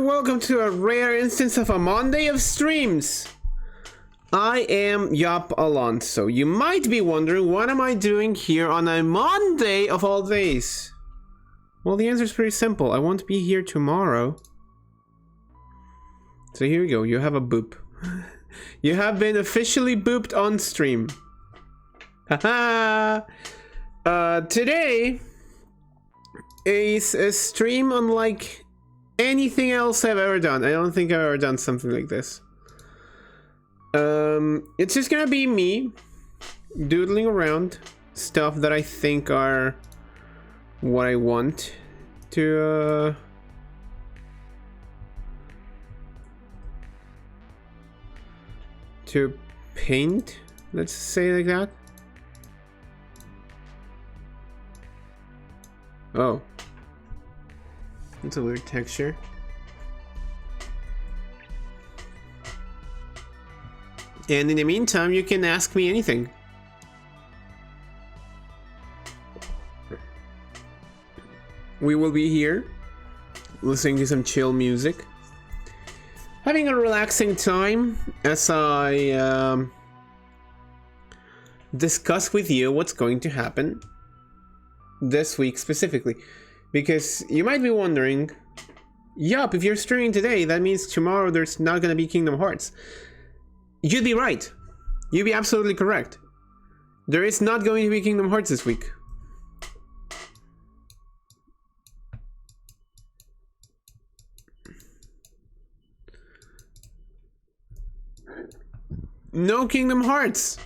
welcome to a rare instance of a Monday of streams. I am Yop Alonso. You might be wondering, what am I doing here on a Monday of all days? Well, the answer is pretty simple. I won't be here tomorrow. So here you go, you have a boop. You have been officially booped on stream. Haha! Today is a stream unlike anything else I've ever done. I don't think I've ever done something like this. It's just gonna be me doodling around stuff that I think are what I want to paint, let's say like that. Oh, it's a weird texture. And in the meantime, you can ask me anything. We will be here, listening to some chill music, having a relaxing time as I discuss with you what's going to happen this week specifically. Because you might be wondering, yup, if you're streaming today, that means tomorrow there's not gonna be Kingdom Hearts. You'd be right. You'd be absolutely correct. There is not going to be Kingdom Hearts this week. No Kingdom Hearts.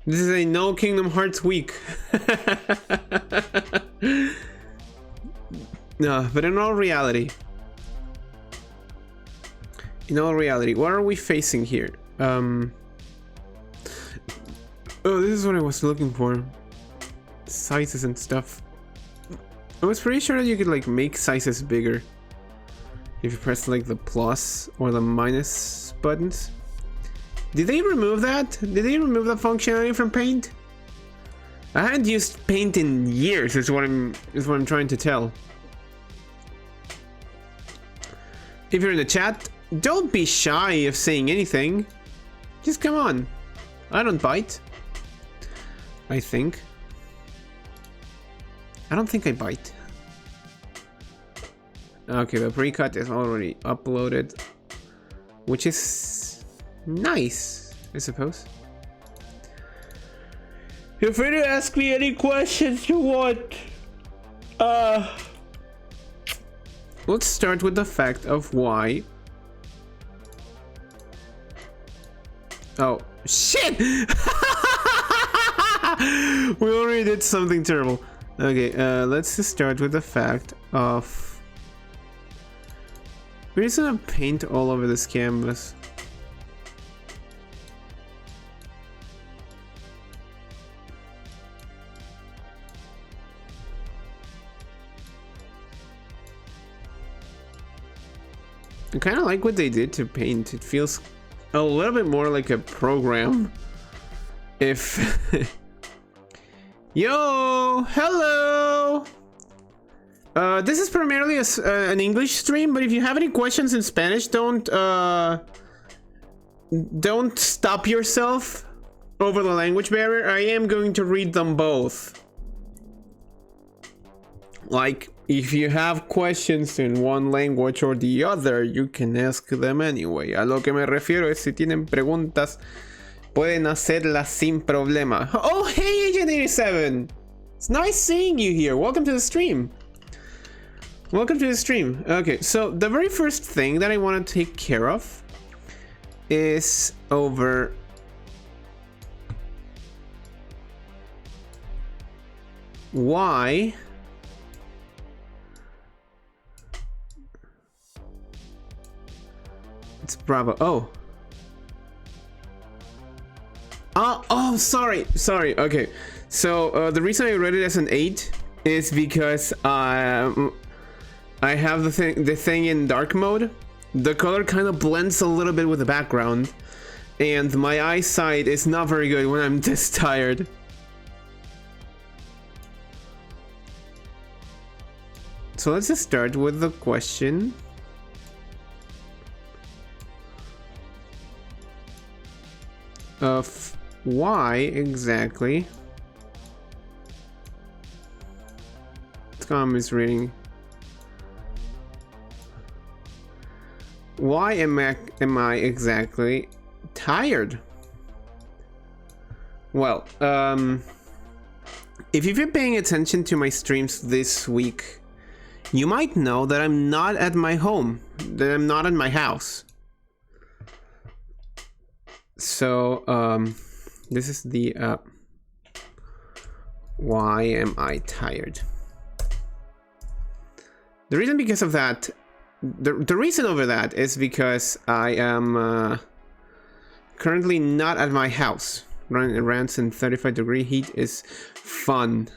This is a no Kingdom Hearts week. No, but in all reality, what are we facing here? Oh, this is what I was looking for. Sizes and stuff. I was pretty sure that you could like make sizes bigger if you press like the plus or the minus buttons. Did they remove that? Did they remove that functionality from Paint? I haven't used Paint in years, is what I'm trying to tell. If you're in the chat, don't be shy of saying anything. Just come on. I don't bite. I think. I don't think I bite. Okay, the pre-cut is already uploaded, which is nice, I suppose. Feel free to ask me any questions you want. Let's start with the fact of why. Oh, shit! We already did something terrible. Okay, let's just start with the fact of... We're just gonna paint all over this canvas. I kind of like what they did to Paint. It feels a little bit more like a program. If... Yo! Hello! This is primarily an English stream, but if you have any questions in Spanish, don't stop yourself over the language barrier. I am going to read them both. Like, if you have questions in one language or the other, you can ask them anyway. A lo que me refiero es si tienen preguntas, pueden hacerlas sin problema. Oh, hey, Agent 87! It's nice seeing you here. Welcome to the stream. Welcome to the stream. Okay, so the very first thing that I want to take care of is over... why... It's Bravo. Oh. Oh, sorry. Okay. So the reason I read it as an 8 is because I have the thing in dark mode. The color kind of blends a little bit with the background, And my eyesight is not very good when I'm this tired. So let's just start with the question. Of why exactly? Tom is reading. Why am I exactly tired? Well, if you've been paying attention to my streams this week, you might know that I'm not at my home, that I'm not at my house. So, this is the, why am I tired? The reason because of that, the reason over that is because I am, currently not at my house. Running errands in 35-degree heat is fun.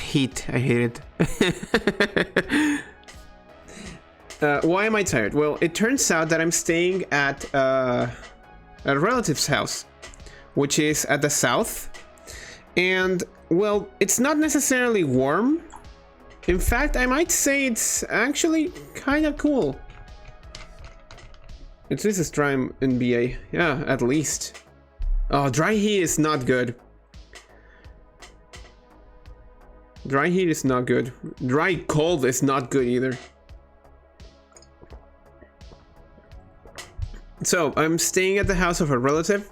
Heat, I hate it. Why am I tired? Well, it turns out that I'm staying at a relative's house, which is at the south. And, well, it's not necessarily warm. In fact, I might say it's actually kind of cool. It's this is dry in BA. Yeah, at least. Oh, dry heat is not good. Dry heat is not good. Dry cold is not good either. So, I'm staying at the house of a relative.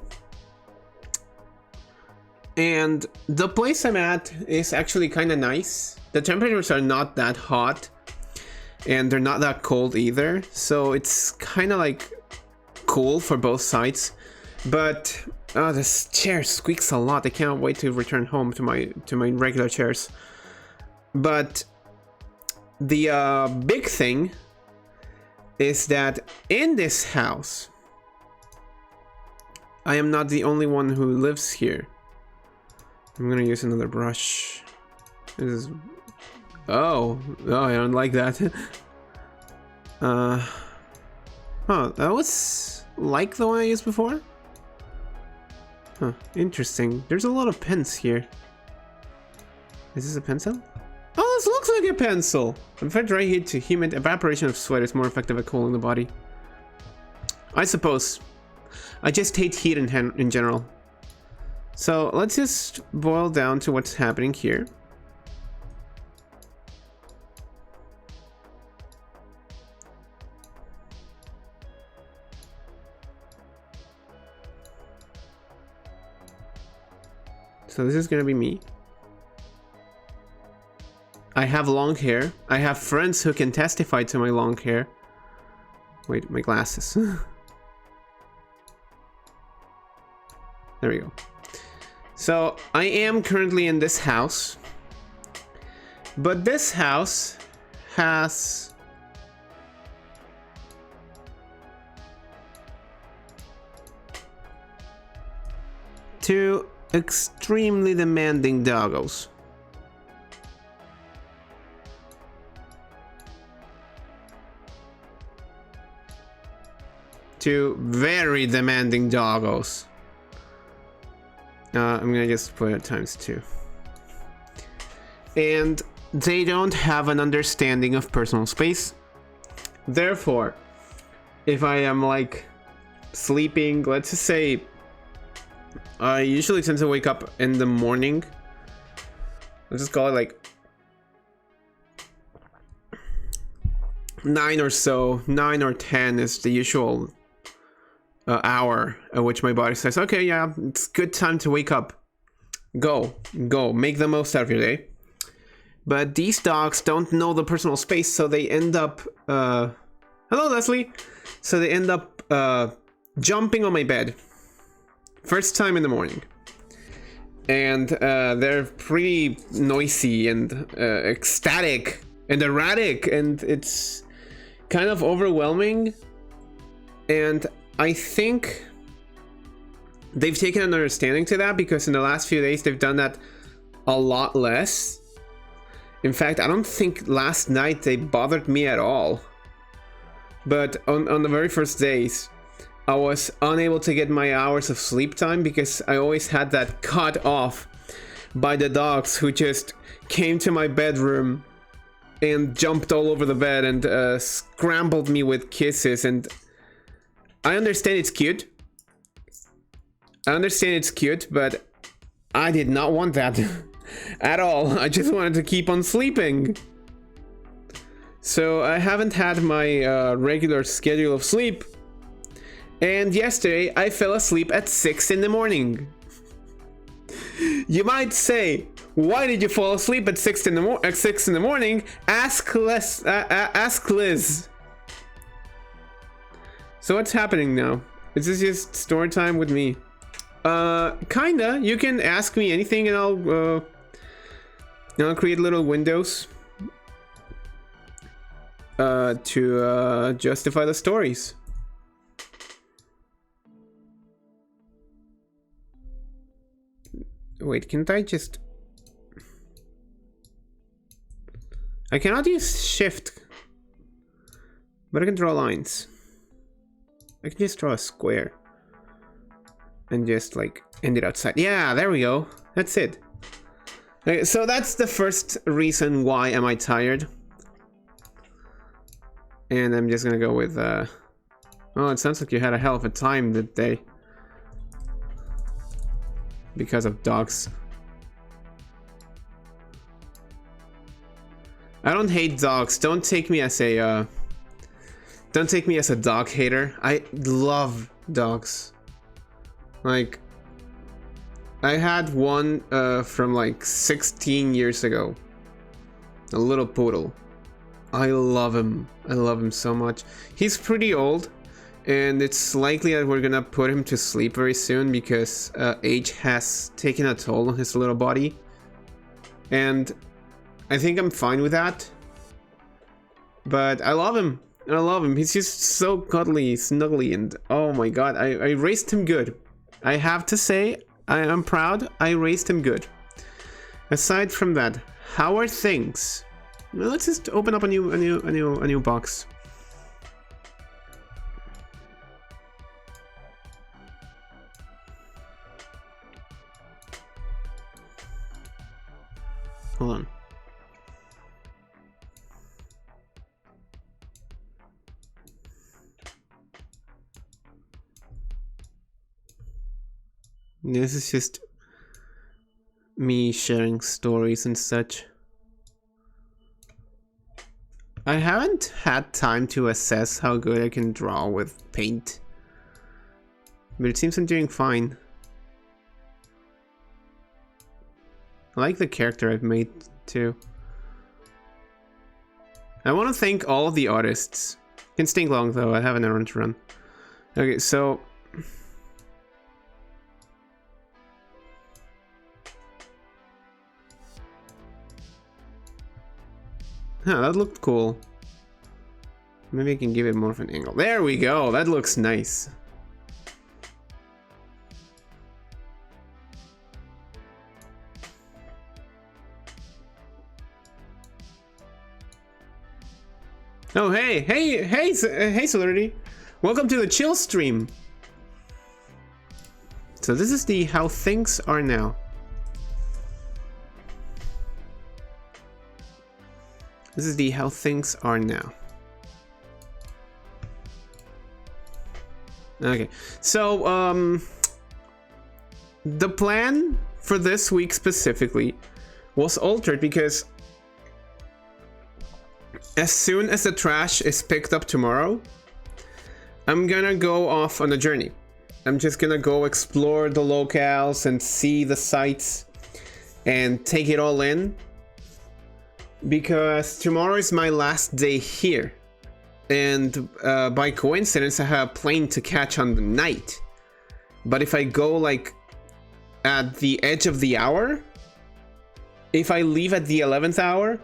And the place I'm at is actually kind of nice. The temperatures are not that hot. And they're not that cold either. So, it's kind of like cool for both sides. But, this chair squeaks a lot. I can't wait to return home to my regular chairs. But, the big thing is that in this house, I am not the only one who lives here. I'm gonna use another brush. This is... Oh, I don't like that. Huh, that was like the one I used before? Huh, interesting. There's a lot of pens here. Is this a pencil? Oh, this looks like a pencil! From dry heat to humid, evaporation of sweat is more effective at cooling the body. I suppose. I just hate heat in general. So let's just boil down to what's happening here. So this is gonna be me. I have long hair. I have friends who can testify to my long hair. Wait, my glasses. There we go. So, I am currently in this house. But this house has... two extremely demanding doggos. Two very demanding doggos. I'm gonna just put it ×2. And they don't have an understanding of personal space. Therefore, if I am like sleeping, let's just say I usually tend to wake up in the morning. Let's just call it like 9 or so. 9 or 10 is the usual hour at which my body says, okay, yeah, it's good time to wake up. Go, make the most out of your day. But these dogs don't know the personal space, so they end up, hello, Leslie. So they end up jumping on my bed. First time in the morning. And they're pretty noisy and ecstatic and erratic, and it's kind of overwhelming. And I think they've taken an understanding to that, because in the last few days they've done that a lot less. In fact, I don't think last night they bothered me at all. But on the very first days, I was unable to get my hours of sleep time because I always had that cut off by the dogs who just came to my bedroom and jumped all over the bed and scrambled me with kisses. And I understand it's cute. I understand it's cute, but I did not want that at all. I just wanted to keep on sleeping. So I haven't had my regular schedule of sleep. And yesterday I fell asleep at 6 in the morning. You might say, why did you fall asleep at 6 in the morning? Ask Liz. So what's happening now? Is this just story time with me? Kinda. You can ask me anything and I'll create little windows to justify the stories. Wait, can't I just... I cannot use shift, but I can draw lines. I can just draw a square and just like end it outside. Yeah, there we go. That's it. Okay, so that's the first reason why am I tired. And I'm just gonna go with oh, it sounds like you had a hell of a time that day because of dogs. I don't hate dogs. Don't take me as a dog hater. I love dogs. Like, I had one from like 16 years ago. A little poodle. I love him. I love him so much. He's pretty old, and it's likely that we're gonna put him to sleep very soon because age has taken a toll on his little body. And I think I'm fine with that. But I love him. I love him. He's just so cuddly, snuggly, and oh my god, I raised him good. I have to say, I am proud I raised him good. Aside from that, how are things? Well, let's just open up a new box. Hold on. This is just me sharing stories and such. I haven't had time to assess how good I can draw with paint, but it seems I'm doing fine. I like the character I've made too. I want to thank all of the artists. Can stink long though, I have an errand to run. Okay, so huh, that looked cool. Maybe I can give it more of an angle. There we go, that looks nice. Oh, hey, Solidity. Welcome to the chill stream. So this is the how things are now. This is the how things are now. Okay, so the plan for this week specifically was altered because as soon as the trash is picked up tomorrow, I'm gonna go off on a journey. I'm just gonna go explore the locales and see the sights and take it all in. Because tomorrow is my last day here, and by coincidence I have a plane to catch on the night. But if I go like at the edge of the hour, if I leave at the 11th hour,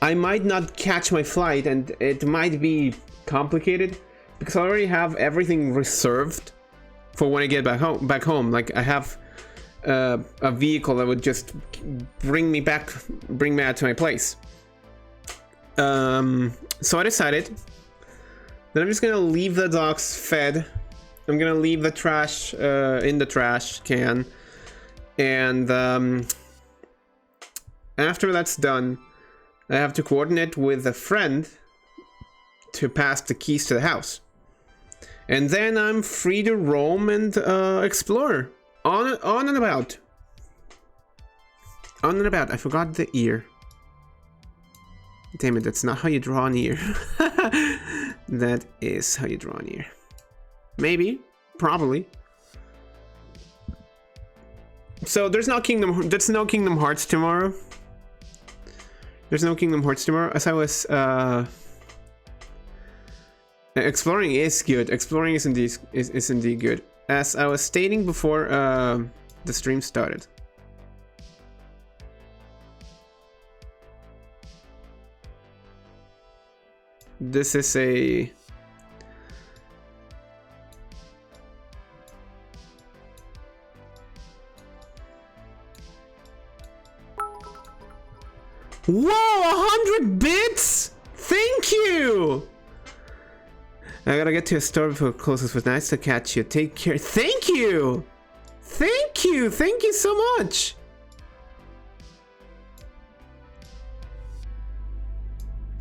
I might not catch my flight, and it might be complicated because I already have everything reserved for when I get back home. Like I have a vehicle that would just bring me out to my place. So I decided that I'm just gonna leave the dogs fed I'm gonna leave the trash in the trash can, and after that's done, I have to coordinate with a friend to pass the keys to the house, and then I'm free to roam and explore on and about. On and about. I forgot the ear. Damn it, that's not how you draw an ear. That is how you draw an ear. Maybe. Probably. So there's no Kingdom Hearts tomorrow. There's no Kingdom Hearts tomorrow. As I was exploring is good. Exploring is indeed good. As I was stating before the stream started. This is a... Whoa, 100 bits? Thank you! I gotta get to a store before it closes. It was nice to catch you. Take care. Thank you! Thank you! Thank you so much!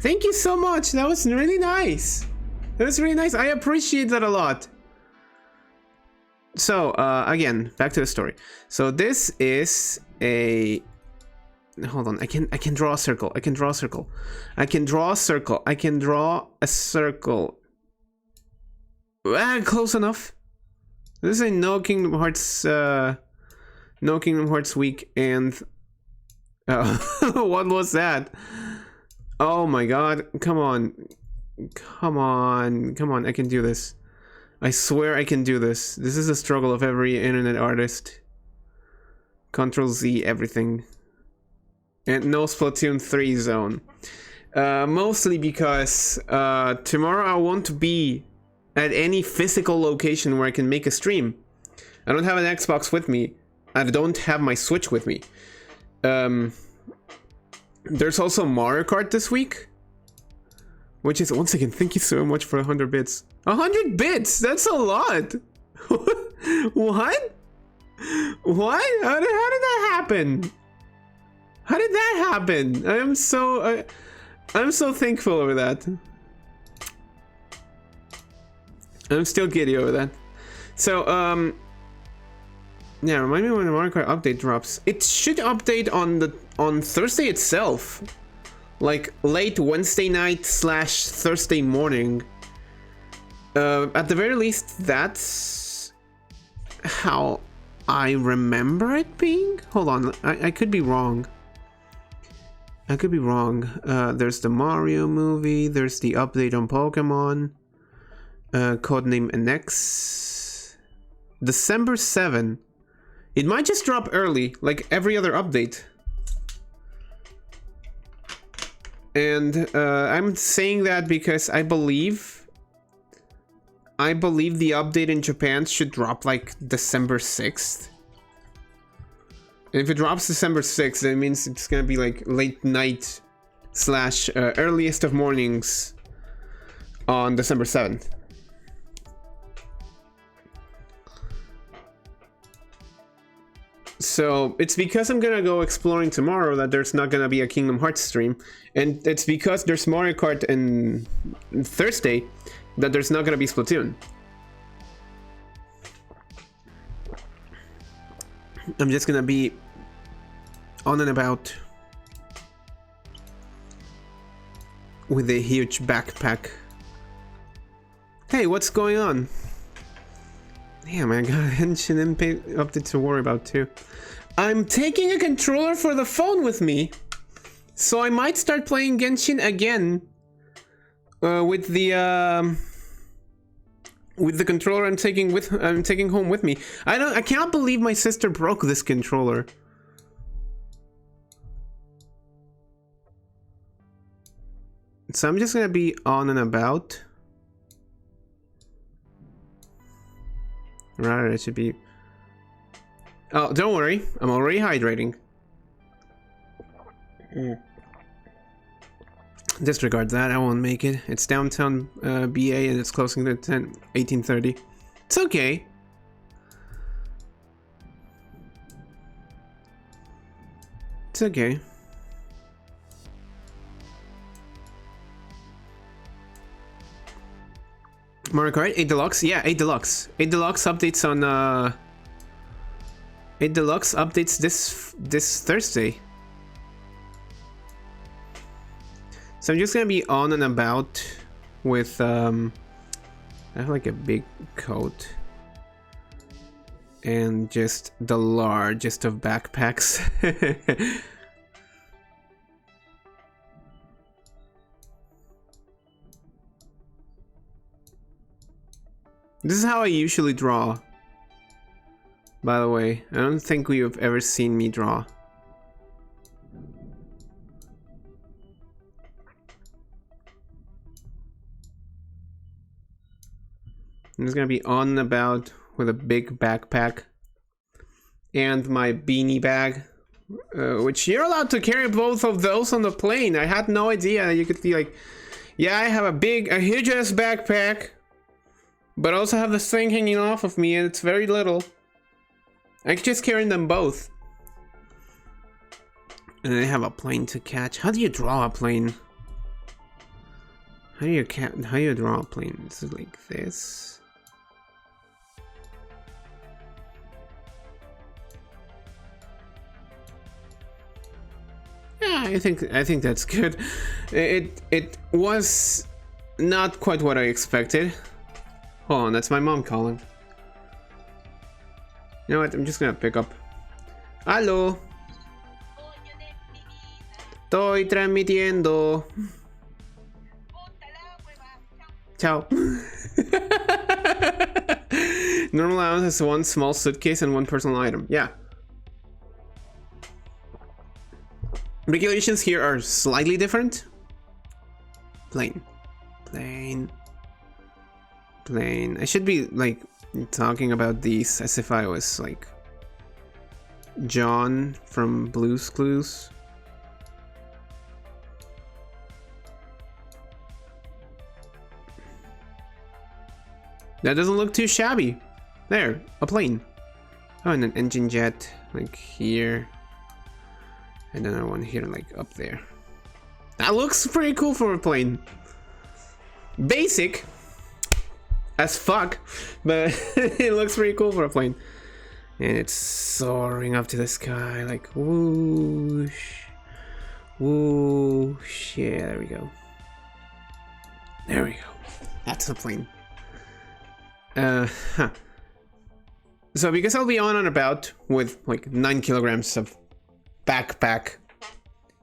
Thank you so much. That was really nice. That was really nice. I appreciate that a lot. So, again, back to the story. So this is a... Hold on. I can draw a circle. I can draw a circle. I can draw a circle. I can draw a circle. Close enough. This is a no Kingdom Hearts week, and what was that? Oh my god, come on. Come on, come on, I can do this. I swear I can do this. This is a struggle of every internet artist. Control Z everything. And no Splatoon 3 zone. Mostly because tomorrow I won't be at any physical location where I can make a stream. I don't have an Xbox with me. I don't have my Switch with me. There's also Mario Kart this week, which is, once again, thank you so much for 100 bits. 100 bits? That's a lot. What? What? How did that happen? How did that happen? I'm so thankful over that. I'm still giddy over that. So, yeah, remind me when the Mario Kart update drops. It should update on Thursday itself, like late Wednesday night / Thursday morning. At the very least, that's how I remember it being. Hold on, I could be wrong. I could be wrong. There's the Mario movie. There's the update on Pokemon. Codename NX. December 7. It might just drop early, like every other update. And I'm saying that because I believe the update in Japan should drop like December 6th. And if it drops December 6th, that means it's gonna be like late night / earliest of mornings on December 7th. So it's because I'm gonna go exploring tomorrow that there's not gonna be a Kingdom Hearts stream, and it's because there's Mario Kart on Thursday that there's not gonna be Splatoon. I'm just gonna be on and about with a huge backpack. Hey, what's going on? Damn, I got Henshin update to worry about too. I'm taking a controller for the phone with me, so I might start playing Genshin again with the controller I'm taking home with me. I can't believe my sister broke this controller. So I'm just gonna be on and about. Rather, it should be... Oh, don't worry. I'm already hydrating. Disregard that. I won't make it. It's downtown BA and it's closing at 18:30. It's okay. It's okay. Mario Kart 8 Deluxe? Yeah, 8 Deluxe. 8 Deluxe updates on 8 Deluxe updates this Thursday. So I'm just gonna be on and about with I have like a big coat and just the largest of backpacks. This is how I usually draw. By the way, I don't think you've ever seen me draw. I'm just gonna be on and about with a big backpack and my beanie bag, which you're allowed to carry both of those on the plane. I had no idea you could be like, yeah, I have a huge ass backpack, but I also have this thing hanging off of me and it's very little. I can just carry them both. And I have a plane to catch. How do you draw a plane? How do you draw a plane? Is it like this? Yeah, I think that's good. It was not quite what I expected. Hold on, that's my mom calling. You know what? I'm just gonna pick up. Aló. Estoy transmitiendo. Ciao. Normal allowance is one small suitcase and one personal item. Yeah. Regulations here are slightly different. Plane. I should be like talking about these as if I was like John from Blue's Clues. That doesn't look too shabby. There, a plane. Oh, and an engine jet like here. And another one here, like up there. That looks pretty cool for a plane. Basic as fuck, but it looks pretty cool for a plane. And it's soaring up to the sky, like whoosh, whoosh. Yeah, there we go. There we go. That's a plane. So because I'll be on and about with like 9 kilograms of backpack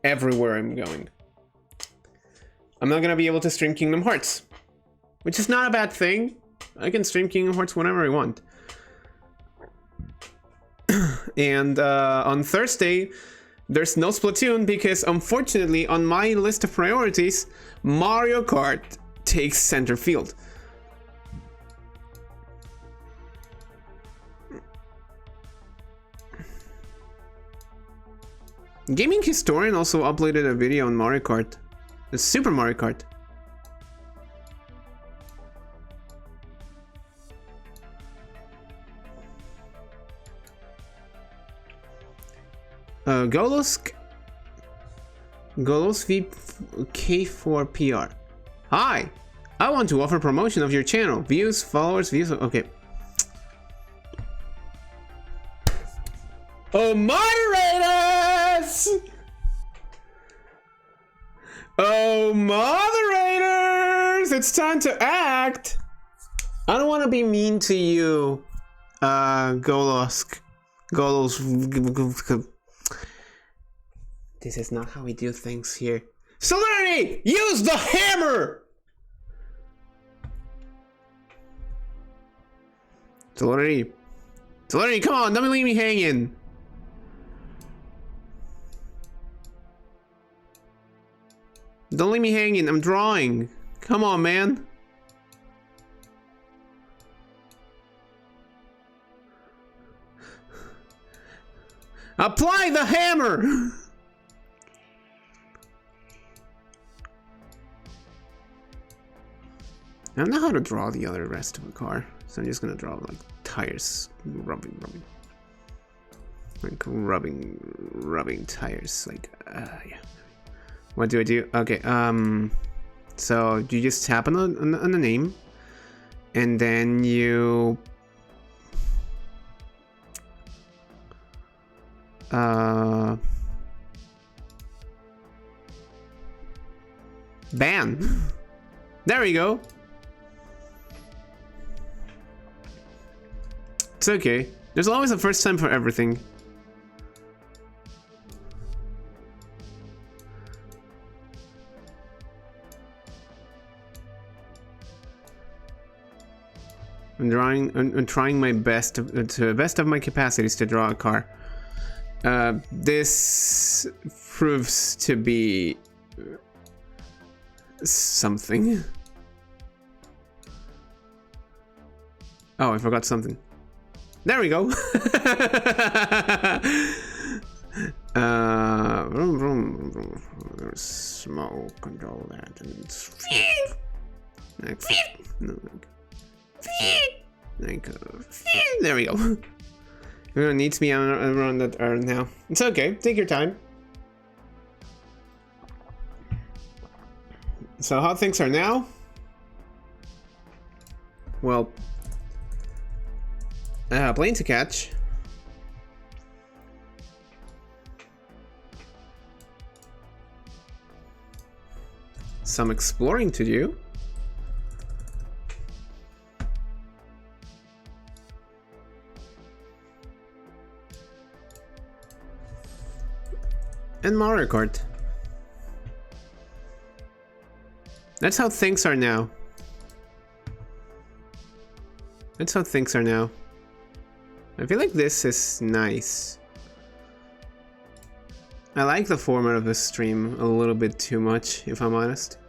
everywhere I'm going, I'm not gonna be able to stream Kingdom Hearts, which is not a bad thing. I can stream Kingdom Hearts whenever I want. And on Thursday there's no Splatoon because unfortunately on my list of priorities Mario Kart takes center field. Gaming Historian also uploaded a video on Mario Kart. The Super Mario Kart. Golos VK4PR. Hi! I want to offer promotion of your channel. Views, followers, views. Okay. Oh, moderators! Oh, moderators! It's time to act! I don't want to be mean to you, Golos. This is not how we do things here. Solidity! Use the hammer! Solidity, come on, don't leave me hanging. Don't leave me hanging, I'm drawing. Come on, man. Apply the hammer! I don't know how to draw the other rest of the car, so I'm just gonna draw like tires, rubbing. Like rubbing tires, like, yeah. What do I do? Okay, so you just tap on the name, and then you ban. There we go. It's okay. There's always a first time for everything. I'm trying my best to the best of my capacities to draw a car. This proves to be something. Oh, I forgot something. There we go. Vroom, vroom, vroom. There's smoke and all that, and it's like, there we go. We're gonna need to be around that urn now. It's okay. Take your time. So how things are now? Well, plane to catch. Some exploring to do. And Mario Kart. That's how things are now. That's how things are now. I feel like this is nice. I like the format of this stream a little bit too much, if I'm honest.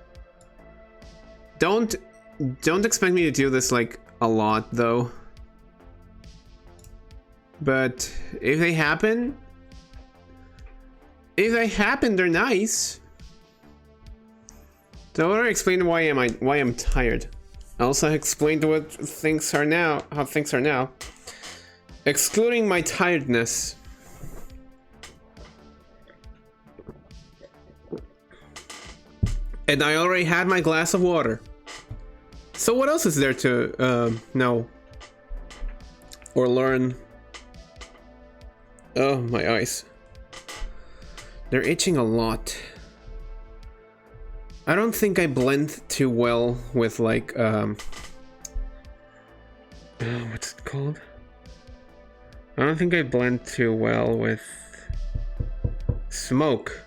Don't expect me to do this like a lot though. But if they happen, they're nice. So I already explained why I'm tired. I also explained what things are now, how things are now. Excluding my tiredness. And I already had my glass of water. So what else is there to know? Or learn? Oh, my eyes. They're itching a lot. I don't think I blend too well with like what's it called? I don't think I blend too well with smoke.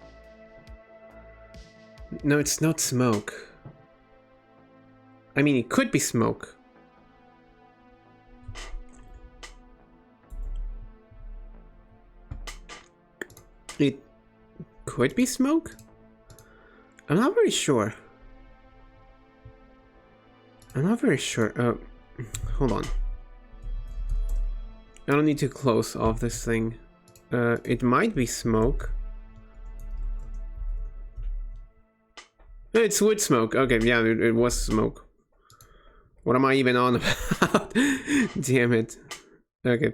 No, it's not smoke. I mean, it could be smoke. It could be smoke? I'm not very sure. I'm not very sure. Hold on. I don't need to close off this thing. It might be smoke. It's wood smoke. Okay, yeah, it was smoke. What am I even on about? Damn it. Okay.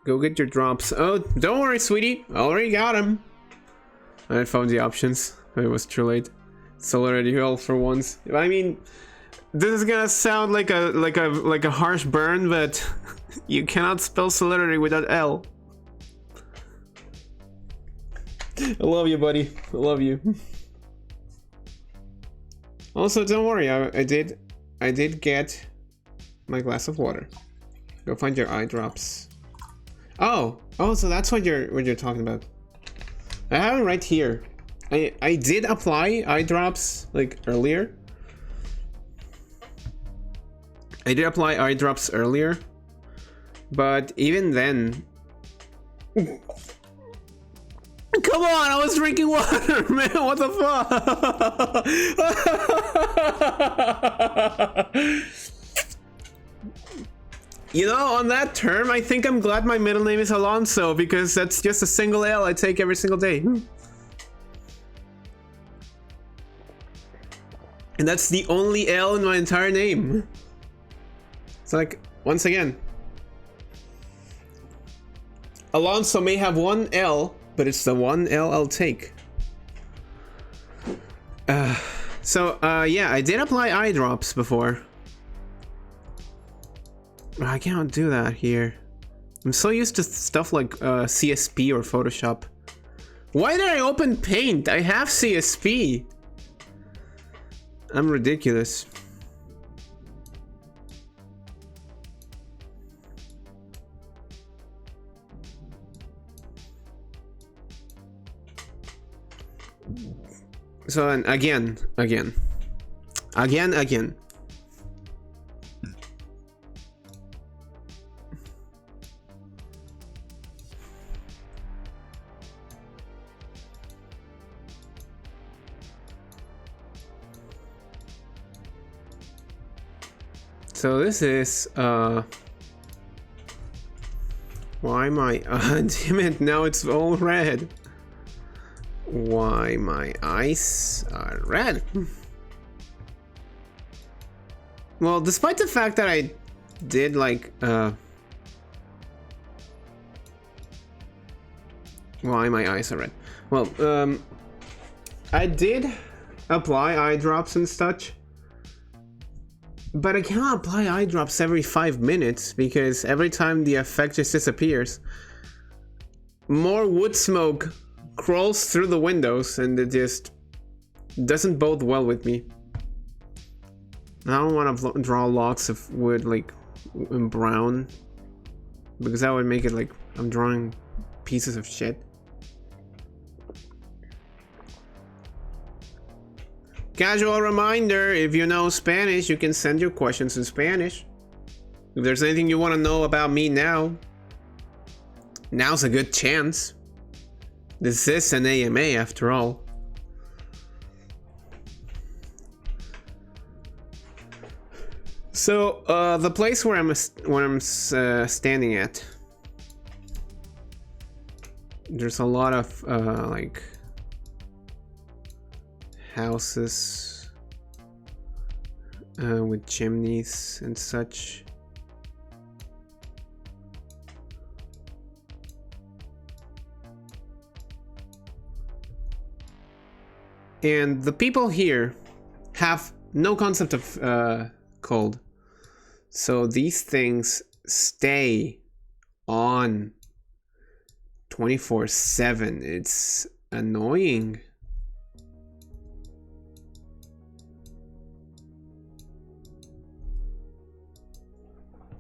Go get your drops. Oh, don't worry, sweetie. I already got them. I found the options. It was too late. It's already all for once. I mean, this is gonna sound like a harsh burn, but you cannot spell celebrity without L. I love you, buddy. I love you. Also, don't worry. I did get my glass of water. Go find your eye drops. Oh, so that's what you're talking about. I have it right here. I did apply eye drops like earlier. I did apply eye drops earlier, but even then, come on! I was drinking water, man. What the fuck? You know, on that term, I think I'm glad my middle name is Alonso, because that's just a single L I take every single day. And that's the only L in my entire name. It's like, once again, Alonso may have one L, but it's the one L I'll take. Yeah, I did apply eye drops before. I can't do that here. I'm so used to stuff like CSP or Photoshop. Why did I open Paint? I have CSP. I'm ridiculous. So, and again. So this is, why my, damn it, now it's all red. Why my eyes are red. Well, despite the fact that I did like, why my eyes are red. Well, I did apply eye drops and such. But I cannot apply eye drops every 5 minutes because every time the effect just disappears, more wood smoke crawls through the windows and it just doesn't bode well with me. I don't want to draw lots of wood like in brown because that would make it like I'm drawing pieces of shit. Casual reminder, if you know Spanish, you can send your questions in Spanish. If there's anything you want to know about me now, now's a good chance. This is an AMA after all. So, the place where I'm standing at, there's a lot of like houses with chimneys and such. And the people here have no concept of cold. So these things stay on 24/7. It's annoying.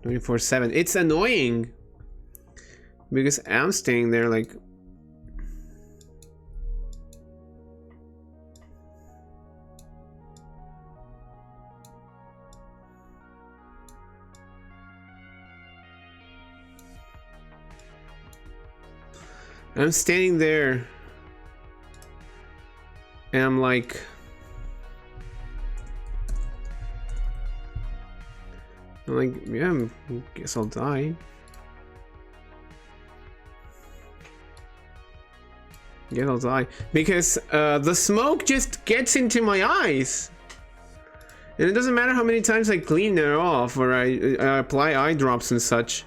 It's annoying because I'm staying there like I'm standing there and I'm like yeah, I guess I'll die. Because the smoke just gets into my eyes. And it doesn't matter how many times I clean it off or I apply eye drops and such.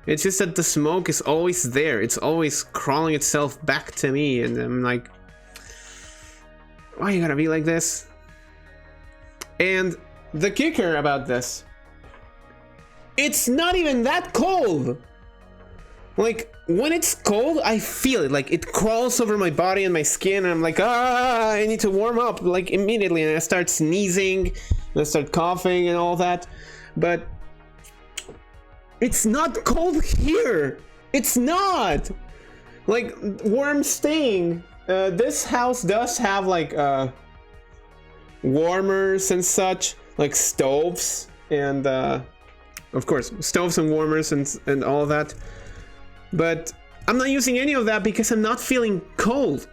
It's just that the smoke is always there. It's always crawling itself back to me. And I'm like, why you gotta be like this? And the kicker about this, it's not even that cold. Like, when it's cold, I feel it. Like, it crawls over my body and my skin, and I'm like, I need to warm up, like, immediately. And I start sneezing, and I start coughing and all that. But it's not cold here. It's not. Like, where I'm staying, this house does have, like, warmers and such, like stoves, and, of course, stoves and warmers and all of that. But I'm not using any of that because I'm not feeling cold.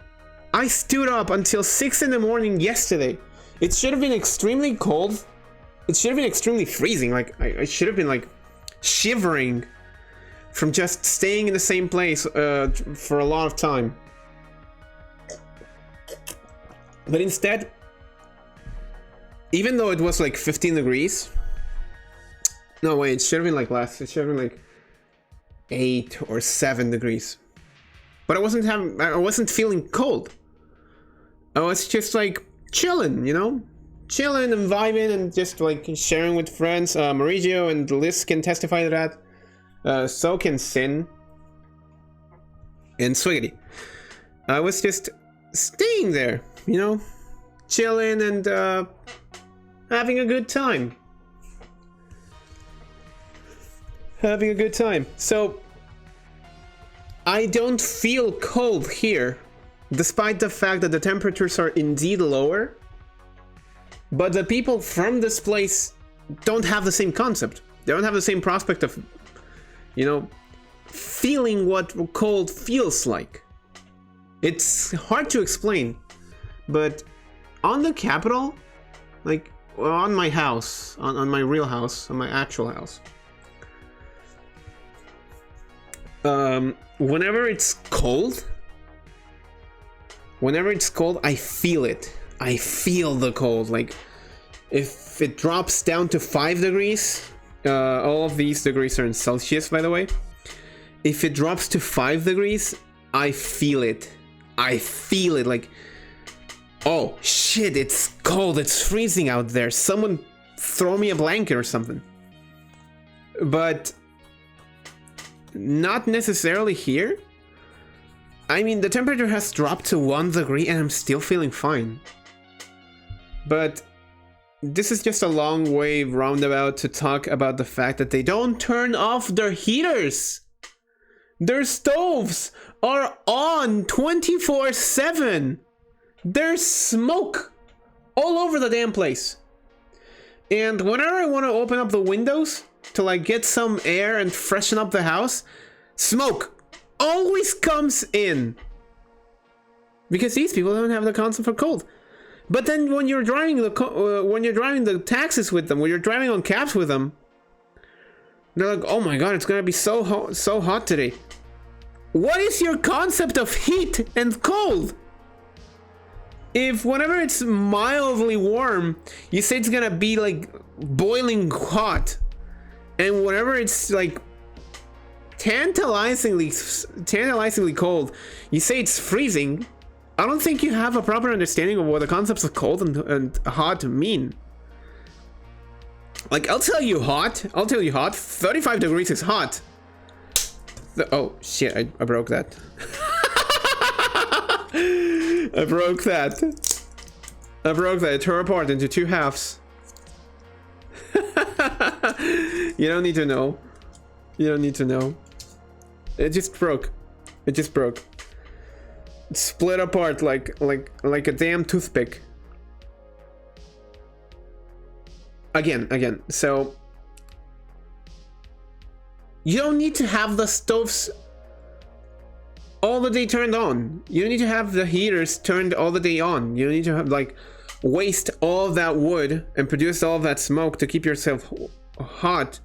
I stood up until 6 in the morning yesterday. It should have been extremely cold. It should have been extremely freezing. Like, I should have been like shivering from just staying in the same place for a lot of time. But instead, even though it was like 15 degrees, no wait, it should have been like less. It should have been like 8 or 7 degrees. But I wasn't feeling cold. I was just like chilling, you know? Chilling and vibing and just like sharing with friends. Mauricio and Liz can testify to that. So can Sin. And Swiggity. I was just staying there, you know? Chilling and having a good time. Having a good time. So I don't feel cold here, despite the fact that the temperatures are indeed lower. But the people from this place don't have the same concept. They don't have the same prospect of, you know, feeling what cold feels like. It's hard to explain, but on the capital, like on my house, on my real house, on my actual house, whenever it's cold, I feel it. I feel the cold. Like if it drops down to 5 degrees, all of these degrees are in Celsius, by the way. If it drops to 5 degrees, I feel it. I feel it like, oh shit, it's cold, it's freezing out there. Someone throw me a blanket or something. But not necessarily here. I mean, the temperature has dropped to 1 degree and I'm still feeling fine. But this is just a long way roundabout to talk about the fact that they don't turn off their heaters. Their stoves are on 24/7. There's smoke all over the damn place. And whenever I want to open up the windows to like get some air and freshen up the house, smoke always comes in. Because these people don't have the concept for cold. But then when you're driving the taxis with them, when you're driving on cabs with them, they're like, "Oh my god, it's gonna be so hot today." What is your concept of heat and cold? If whenever it's mildly warm, you say it's gonna be like boiling hot, and whenever it's like tantalizingly cold, you say it's freezing, I don't think you have a proper understanding of what the concepts of cold and hot mean. Like, I'll tell you hot. 35 degrees is hot. Oh, shit, I broke that. I broke that. It tore apart into 2 halves. You don't need to know. It just broke. It split apart like a damn toothpick. Again. So you don't need to have the stoves all the day turned on. You don't need to have the heaters turned all the day on. You don't need to have like waste all of that wood and produce all of that smoke to keep yourself hot,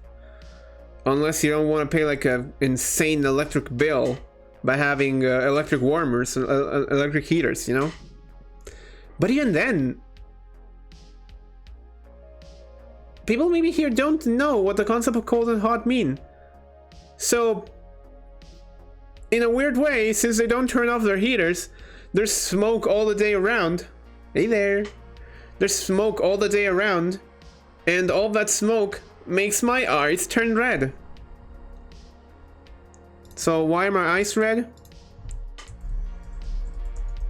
unless you don't want to pay like an insane electric bill by having electric warmers, electric heaters, you know? But even then, people maybe here don't know what the concept of cold and hot mean. So, in a weird way, since they don't turn off their heaters, there's smoke all the day around. Hey there. There's smoke all the day around, and all that smoke makes my eyes turn red. So why are my eyes red?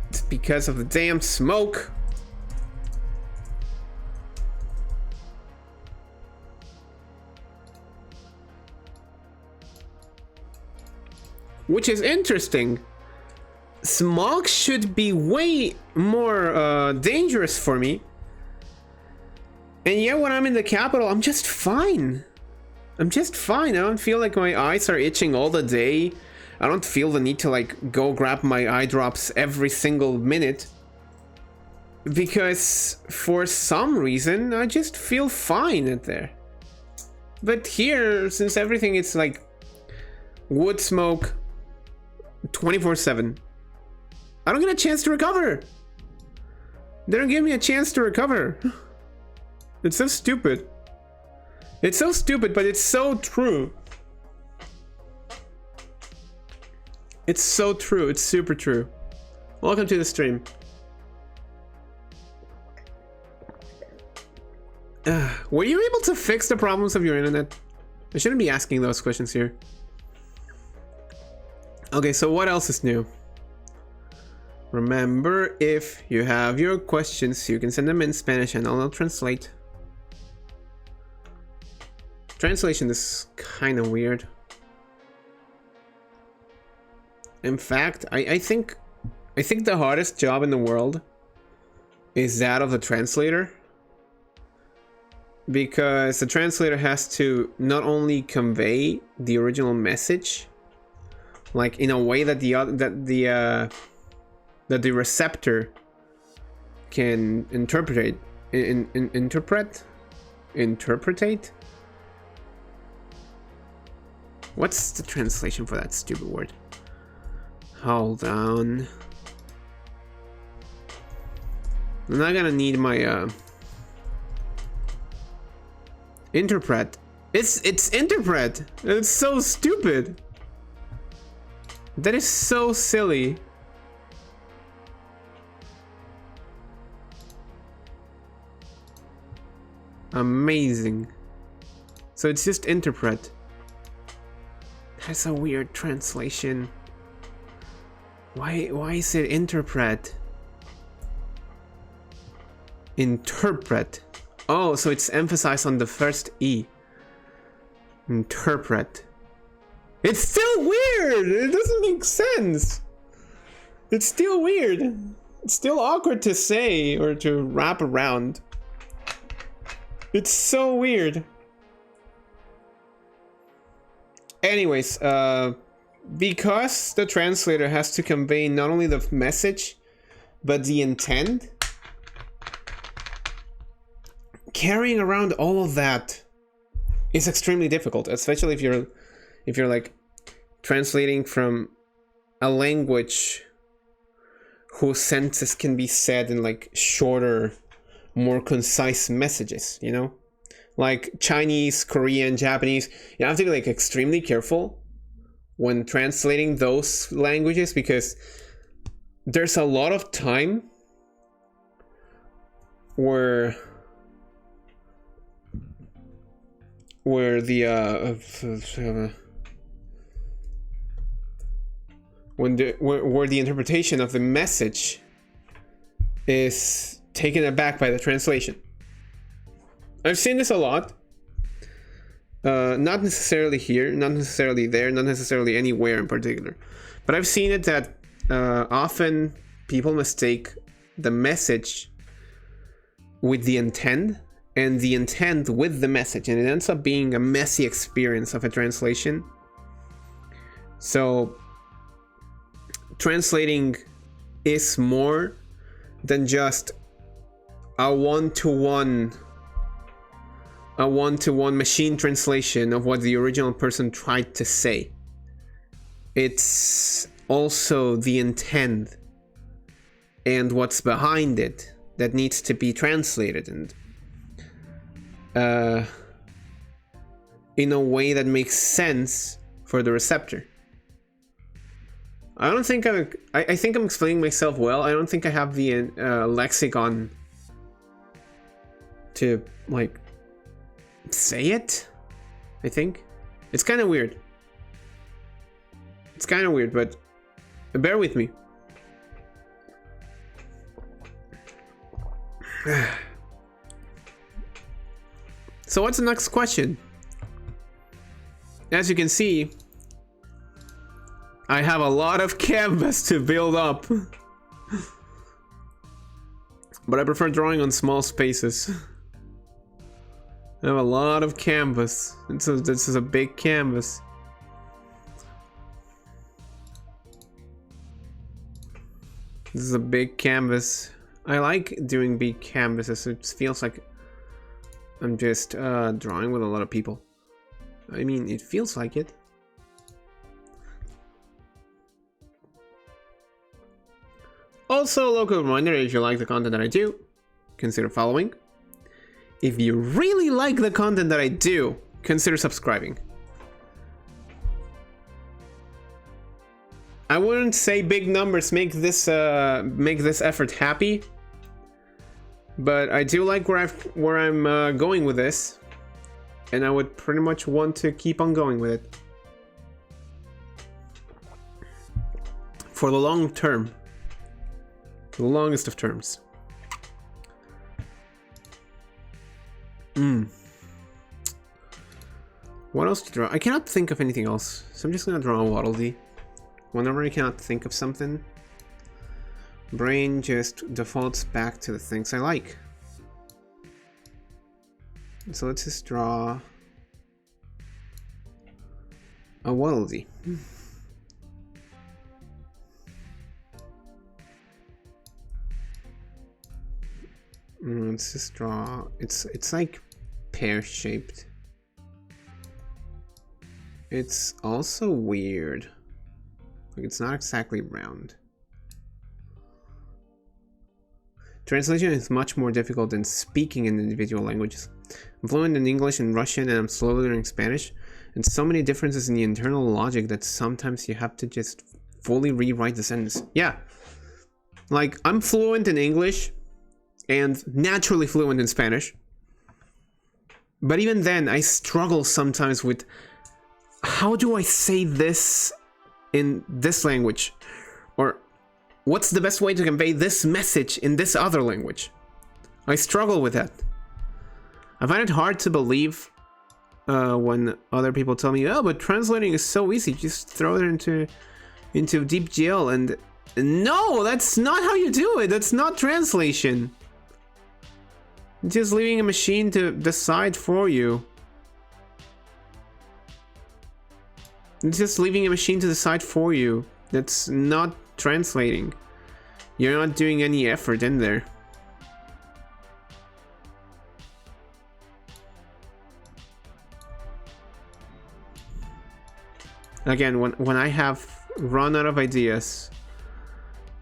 It's because of the damn smoke. Which is interesting. Smog should be way more dangerous for me. And yet when I'm in the capital, I'm just fine. I don't feel like my eyes are itching all the day. I don't feel the need to like go grab my eye drops every single minute. Because for some reason, I just feel fine in there. But here, since everything is like wood smoke 24/7, I don't get a chance to recover. They don't give me a chance to recover. It's so stupid. It's so stupid, but it's so true. It's so true. It's super true. Welcome to the stream. Were you able to fix the problems of your internet? I shouldn't be asking those questions here. Okay, so what else is new? Remember, if you have your questions, you can send them in Spanish and I'll translate. Translation is kind of weird. In fact, I think the hardest job in the world is that of the translator. Because the translator has to not only convey the original message, like in a way that the receptor can interpret. What's the translation for that stupid word? Hold on. I'm not gonna need my interpret. It's interpret. It's so stupid. That is so silly. Amazing. So it's just interpret. That's a weird translation. Why is it interpret? Interpret. Oh, so it's emphasized on the first E. Interpret. It's still weird! It doesn't make sense! It's still weird. It's still awkward to say or to wrap around. It's so weird. Anyways, because the translator has to convey not only the message, but the intent, carrying around all of that is extremely difficult, especially if you're like translating from a language whose sentences can be said in like shorter, more concise messages, you know? Like Chinese, Korean, Japanese. You have to be like extremely careful when translating those languages because there's a lot of time where the where the interpretation of the message is taken aback by the translation. I've seen this a lot. Not necessarily here, not necessarily there, not necessarily anywhere in particular. But I've seen it that often people mistake the message with the intent and the intent with the message. And it ends up being a messy experience of a translation. So translating is more than just a one-to-one machine translation of what the original person tried to say. It's also the intent and what's behind it that needs to be translated and in a way that makes sense for the receptor. I think I'm explaining myself well. I don't think I have the lexicon to like say it. I think it's kind of weird. It's kind of weird, but bear with me. So what's the next question? As you can see, I have a lot of canvas to build up. But I prefer drawing on small spaces. I have a lot of canvas. This is a big canvas. This is a big canvas. I like doing big canvases. It feels like I'm just drawing with a lot of people. I mean, it feels like it. Also, a local reminder, if you like the content that I do, consider following. If you really like the content that I do, consider subscribing. I wouldn't say big numbers make this effort happy, but I do like where I'm going with this, and I would pretty much want to keep on going with it for the long term, the longest of terms. What else to draw? I cannot think of anything else, so I'm just gonna draw a Waddle Dee. Whenever I cannot think of something, brain just defaults back to the things I like. So let's just draw a Waddle Dee. Let's just draw. It's like pear-shaped. It's also weird. Like, it's not exactly round. Translation is much more difficult than speaking in individual languages. I'm fluent in English and Russian, and I'm slowly learning Spanish. And so many differences in the internal logic that sometimes you have to just fully rewrite the sentence. Yeah. Like, I'm fluent in English and naturally fluent in Spanish. But even then, I struggle sometimes with how do I say this in this language? Or what's the best way to convey this message in this other language? I struggle with that. I find it hard to believe when other people tell me, oh, but translating is so easy. Just throw it into DeepGL. And no, that's not how you do it. That's not translation. Just leaving a machine to decide for you. Just leaving a machine to decide for you. That's not translating. You're not doing any effort in there. Again, when I have run out of ideas,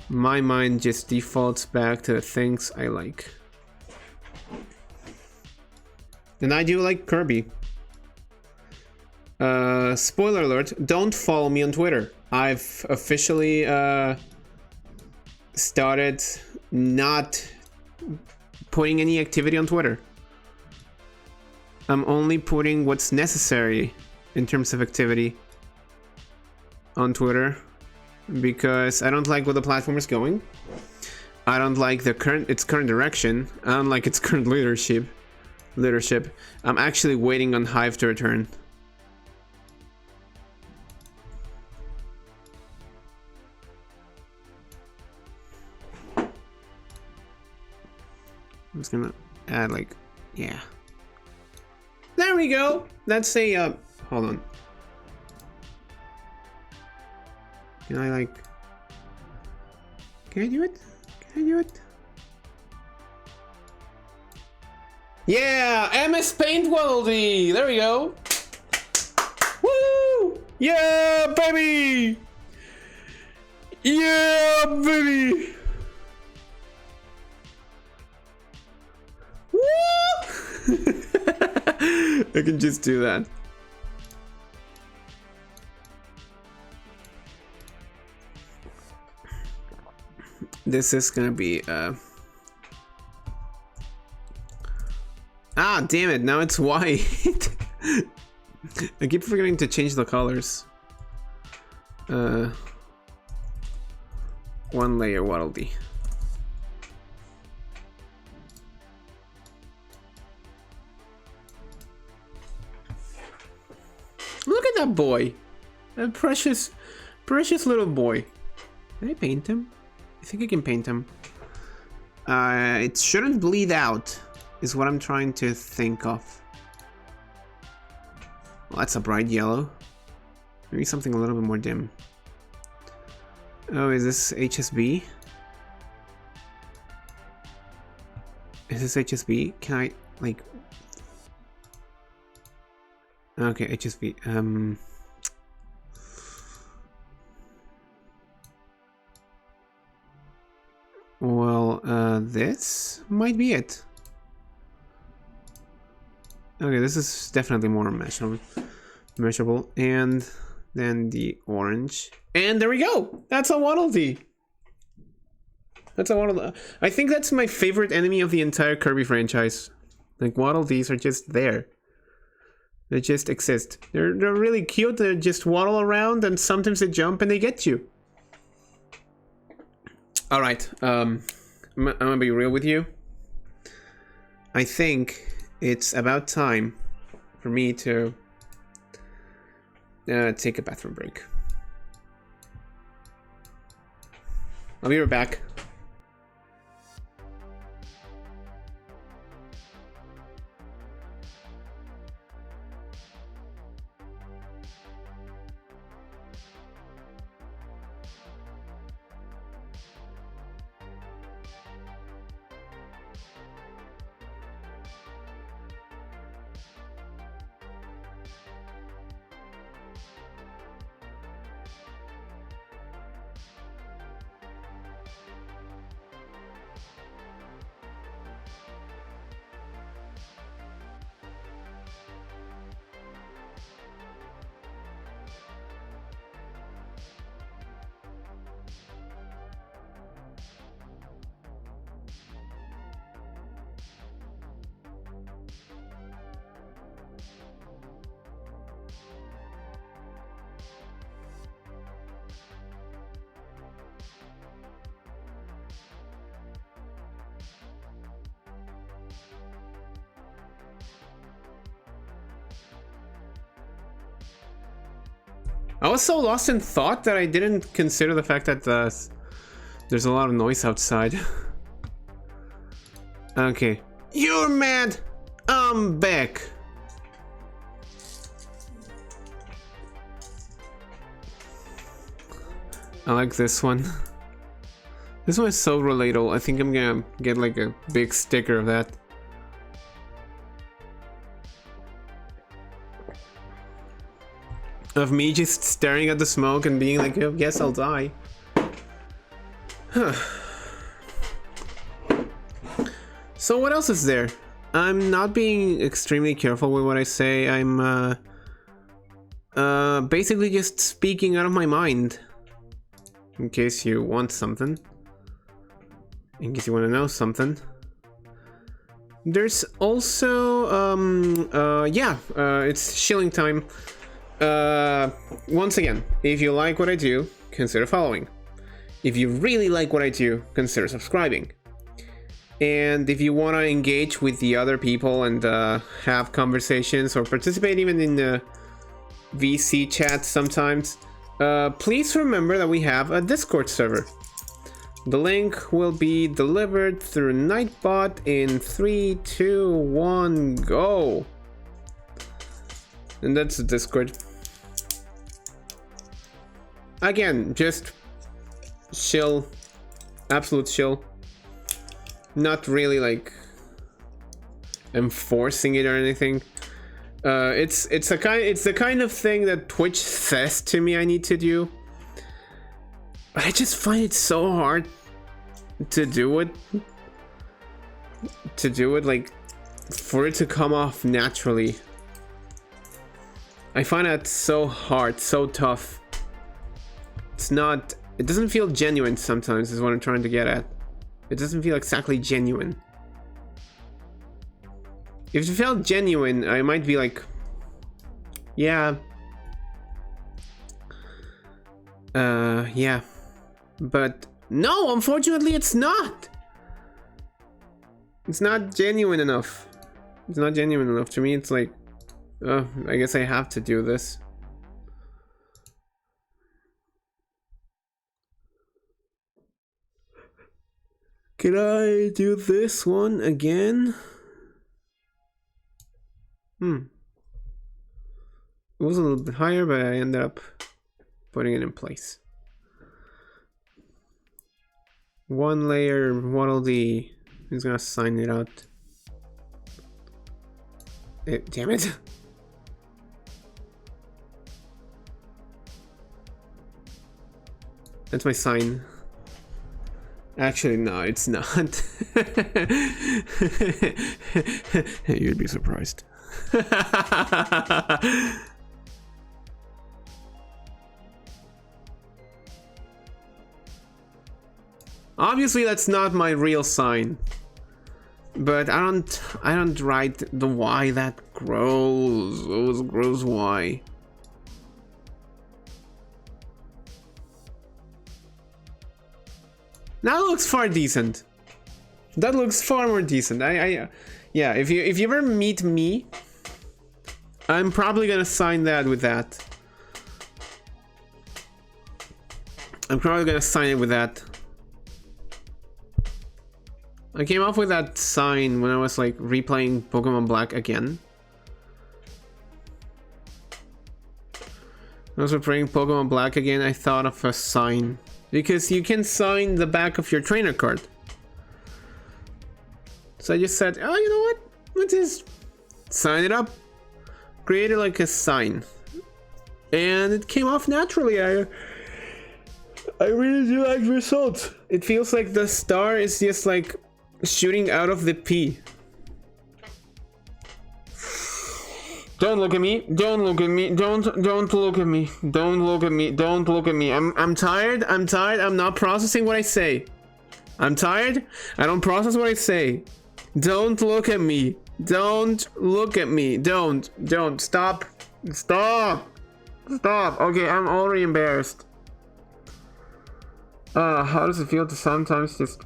my mind just defaults back to the things I like. And I do like Kirby. Spoiler alert, don't follow me on Twitter. I've officially started not putting any activity on Twitter. I'm only putting what's necessary in terms of activity on Twitter because I don't like where the platform is going. I don't like its current direction. I don't like its current leadership. I'm actually waiting on Hive to return. I'm just gonna add like, yeah. There we go. That's a, hold on. Can I like, can I do it? Can I do it? Yeah, MS Paint Waddle Dee. There we go. Woo! Yeah, baby! Yeah, baby! I can just do that. This is gonna be ah, damn it, now it's white. I keep forgetting to change the colors. One layer Waddle Dee. Look at that boy. That precious little boy. Can I paint him? I think I can paint him. It shouldn't bleed out, is what I'm trying to think of. Well, that's a bright yellow. Maybe something a little bit more dim. Oh, is this HSB? Is this HSB? Can I, like... Okay, HSV. Well, this might be it. Okay, this is definitely more measurable. And then the orange. And there we go! That's a Waddle Dee! That's a Waddle Dee. I think that's my favorite enemy of the entire Kirby franchise. Like, Waddle Dees are just there. They just exist. They're really cute. They just waddle around and sometimes they jump and they get you. Alright, I'm gonna be real with you. I think it's about time for me to take a bathroom break. I'll be right back. I was so lost in thought that I didn't consider the fact that there's a lot of noise outside. Okay. You're mad! I'm back! I like this one. This one is so relatable. I think I'm gonna get like a big sticker of that. Of me just staring at the smoke and being like, oh, guess I'll die. So what else is there? I'm not being extremely careful with what I say. I'm basically just speaking out of my mind. In case you want something. In case you want to know something. There's also, it's shilling time. Once again, if you like what I do, consider following. If you really like what I do, consider subscribing. And if you want to engage with the other people and have conversations or participate even in the VC chat sometimes, please remember that we have a Discord server. The link will be delivered through Nightbot in 3, 2, 1, go! And that's the Discord. Again, just chill, absolute chill. Not really like enforcing it or anything. It's the kind of thing that Twitch says to me I need to do. But I just find it so hard to do it. Like for it to come off naturally. I find that so hard, so tough. It doesn't feel genuine sometimes is what I'm trying to get at. It doesn't feel exactly genuine. If it felt genuine, I might be like, yeah. Yeah. But no, unfortunately it's not. It's not genuine enough. It's not genuine enough. To me, it's like, I guess I have to do this. Can I do this one again? It was a little bit higher, but I ended up putting it in place. One layer, Waddle Dee. Who's gonna sign it out? Damn it. That's my sign. Actually, no, it's not. You'd be surprised. Obviously, that's not my real sign. But I don't write the Y that grows. Those grows Y. That looks far decent. That looks far more decent. Yeah, if you ever meet me, I'm probably gonna sign that with that. I'm probably gonna sign it with that. I came up with that sign when I was like replaying Pokemon Black again. When I was replaying Pokemon Black again, I thought of a sign. Because you can sign the back of your trainer card. So I just said, oh, you know what? Let's just sign it up. Created like a sign. And it came off naturally. I really do like the results. It feels like the star is just like shooting out of the P. Don't look at me. Don't look at me. Don't look at me. Don't look at me. Don't look at me. I'm tired. I'm tired. I'm not processing what I say. I'm tired. I don't process what I say. Don't look at me. Don't look at me. Don't. Stop. Stop. Stop. Okay, I'm already embarrassed. How does it feel to sometimes just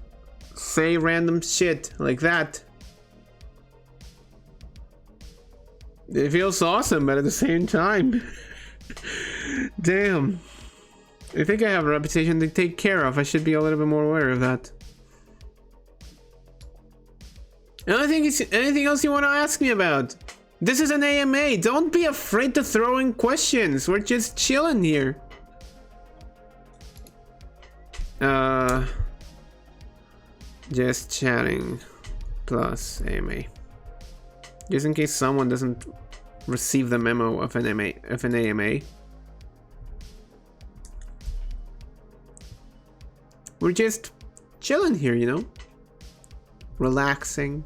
say random shit like that? It feels awesome, but at the same time, damn. I think I have a reputation to take care of. I should be a little bit more aware of that. Anything else you want to ask me about? This is an AMA. Don't be afraid to throw in questions. We're just chilling here. Just chatting plus AMA. Just in case someone doesn't receive the memo of an AMA. We're just chilling here, you know? Relaxing.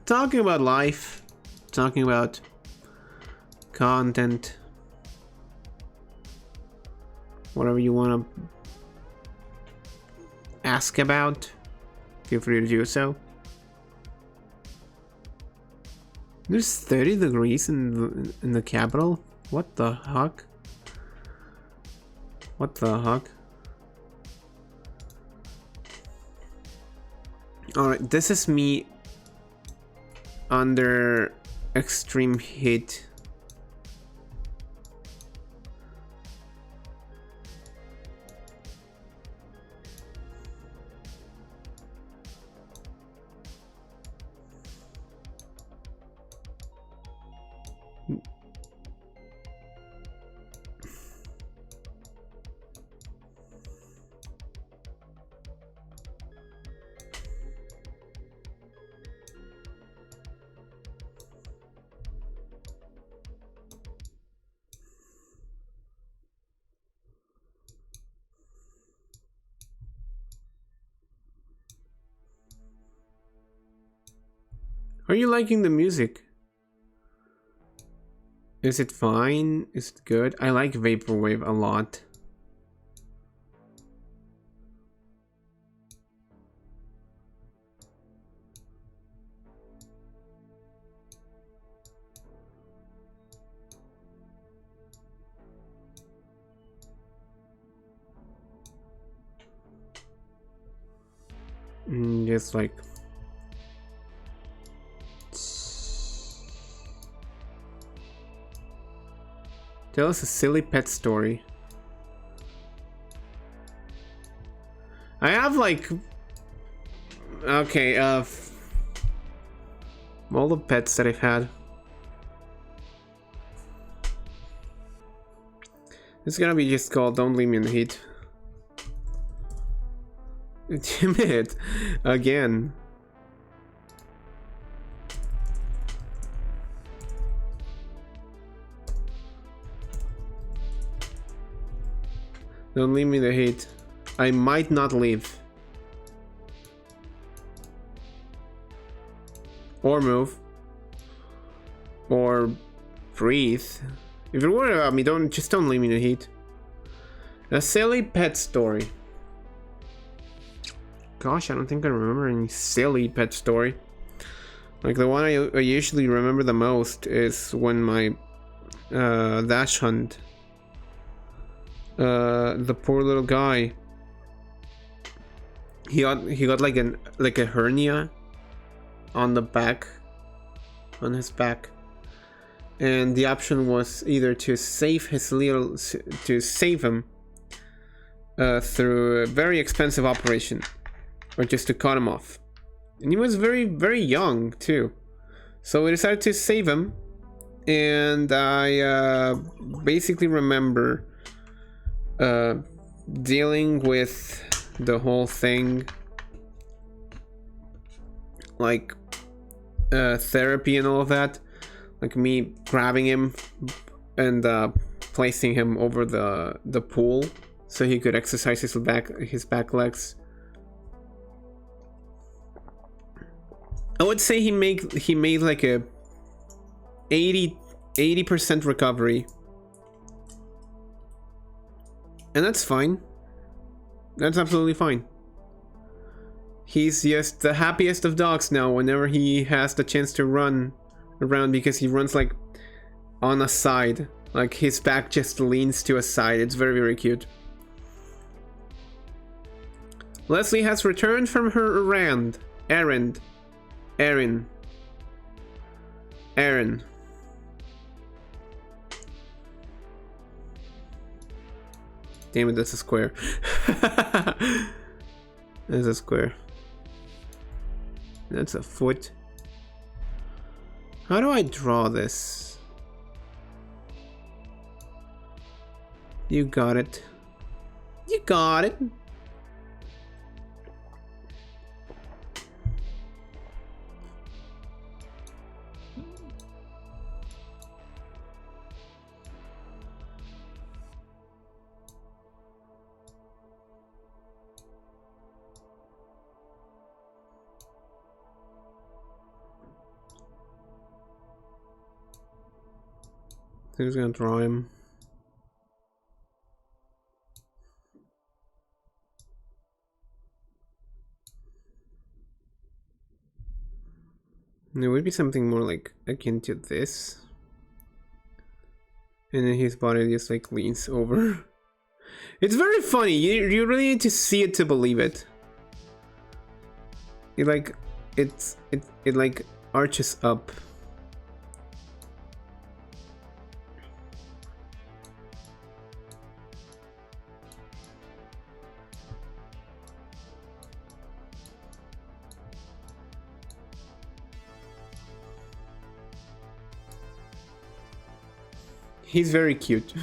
Talking about life. Talking about content. Whatever you want to ask about, feel free to do so. There's 30 degrees in the capital? What the heck? What the heck? Alright, this is me under extreme heat. Are you liking the music? Is it fine? Is it good? I like Vaporwave a lot. Just like tell us a silly pet story. I have like okay, all the pets that I've had. It's gonna be just called Don't Leave Me in the Heat. Damn it, again. Don't leave me the heat. I might not leave. Or move. Or breathe. If you're worried about me, don't leave me the heat. A silly pet story. Gosh, I don't think I remember any silly pet story. Like the one I usually remember the most is when my dash hunt. The poor little guy. He got like a hernia on the back, on his back, and the option was either to save him through a very expensive operation, or just to cut him off. And he was very, very young too, so we decided to save him. And I basically remember dealing with the whole thing, like therapy and all of that, like me grabbing him and placing him over the pool so he could exercise his back legs. I would say he made like a 80% recovery, and that's fine. That's absolutely fine. He's just the happiest of dogs now whenever he has the chance to run around, because he runs like on a side, like his back just leans to a side. It's very, very cute. Leslie has returned from her errand. Aaron. Damn it, that's a square. That's a square. That's a foot. How do I draw this? You got it. You got it. Who's gonna draw him? It would be something more like akin to this. And then his body just like leans over. It's very funny. You really need to see it to believe it. It like arches up. He's very cute.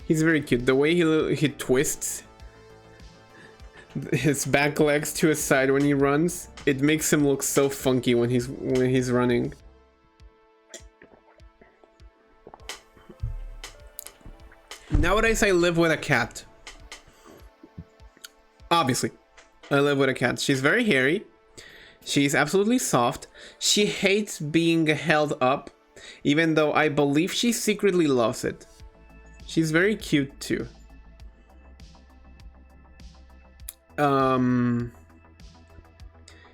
He's very cute. The way he twists his back legs to his side when he runs, it makes him look so funky when he's running. Nowadays I live with a cat. Obviously, I live with a cat. She's very hairy. She's absolutely soft. She hates being held up, even though I believe she secretly loves it. She's very cute too.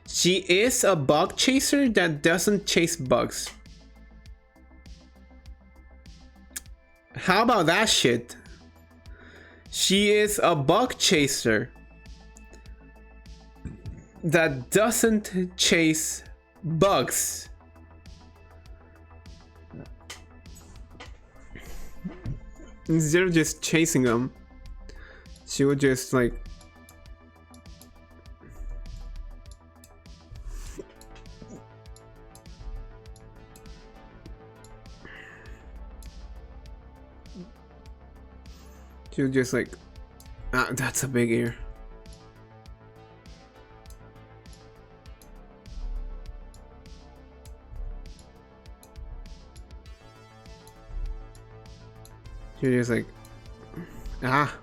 She is a bug chaser that doesn't chase bugs. How about that shit? She is a bug chaser that doesn't chase bugs. Instead of just chasing them, she would just like that's a big ear. You're just like, ah,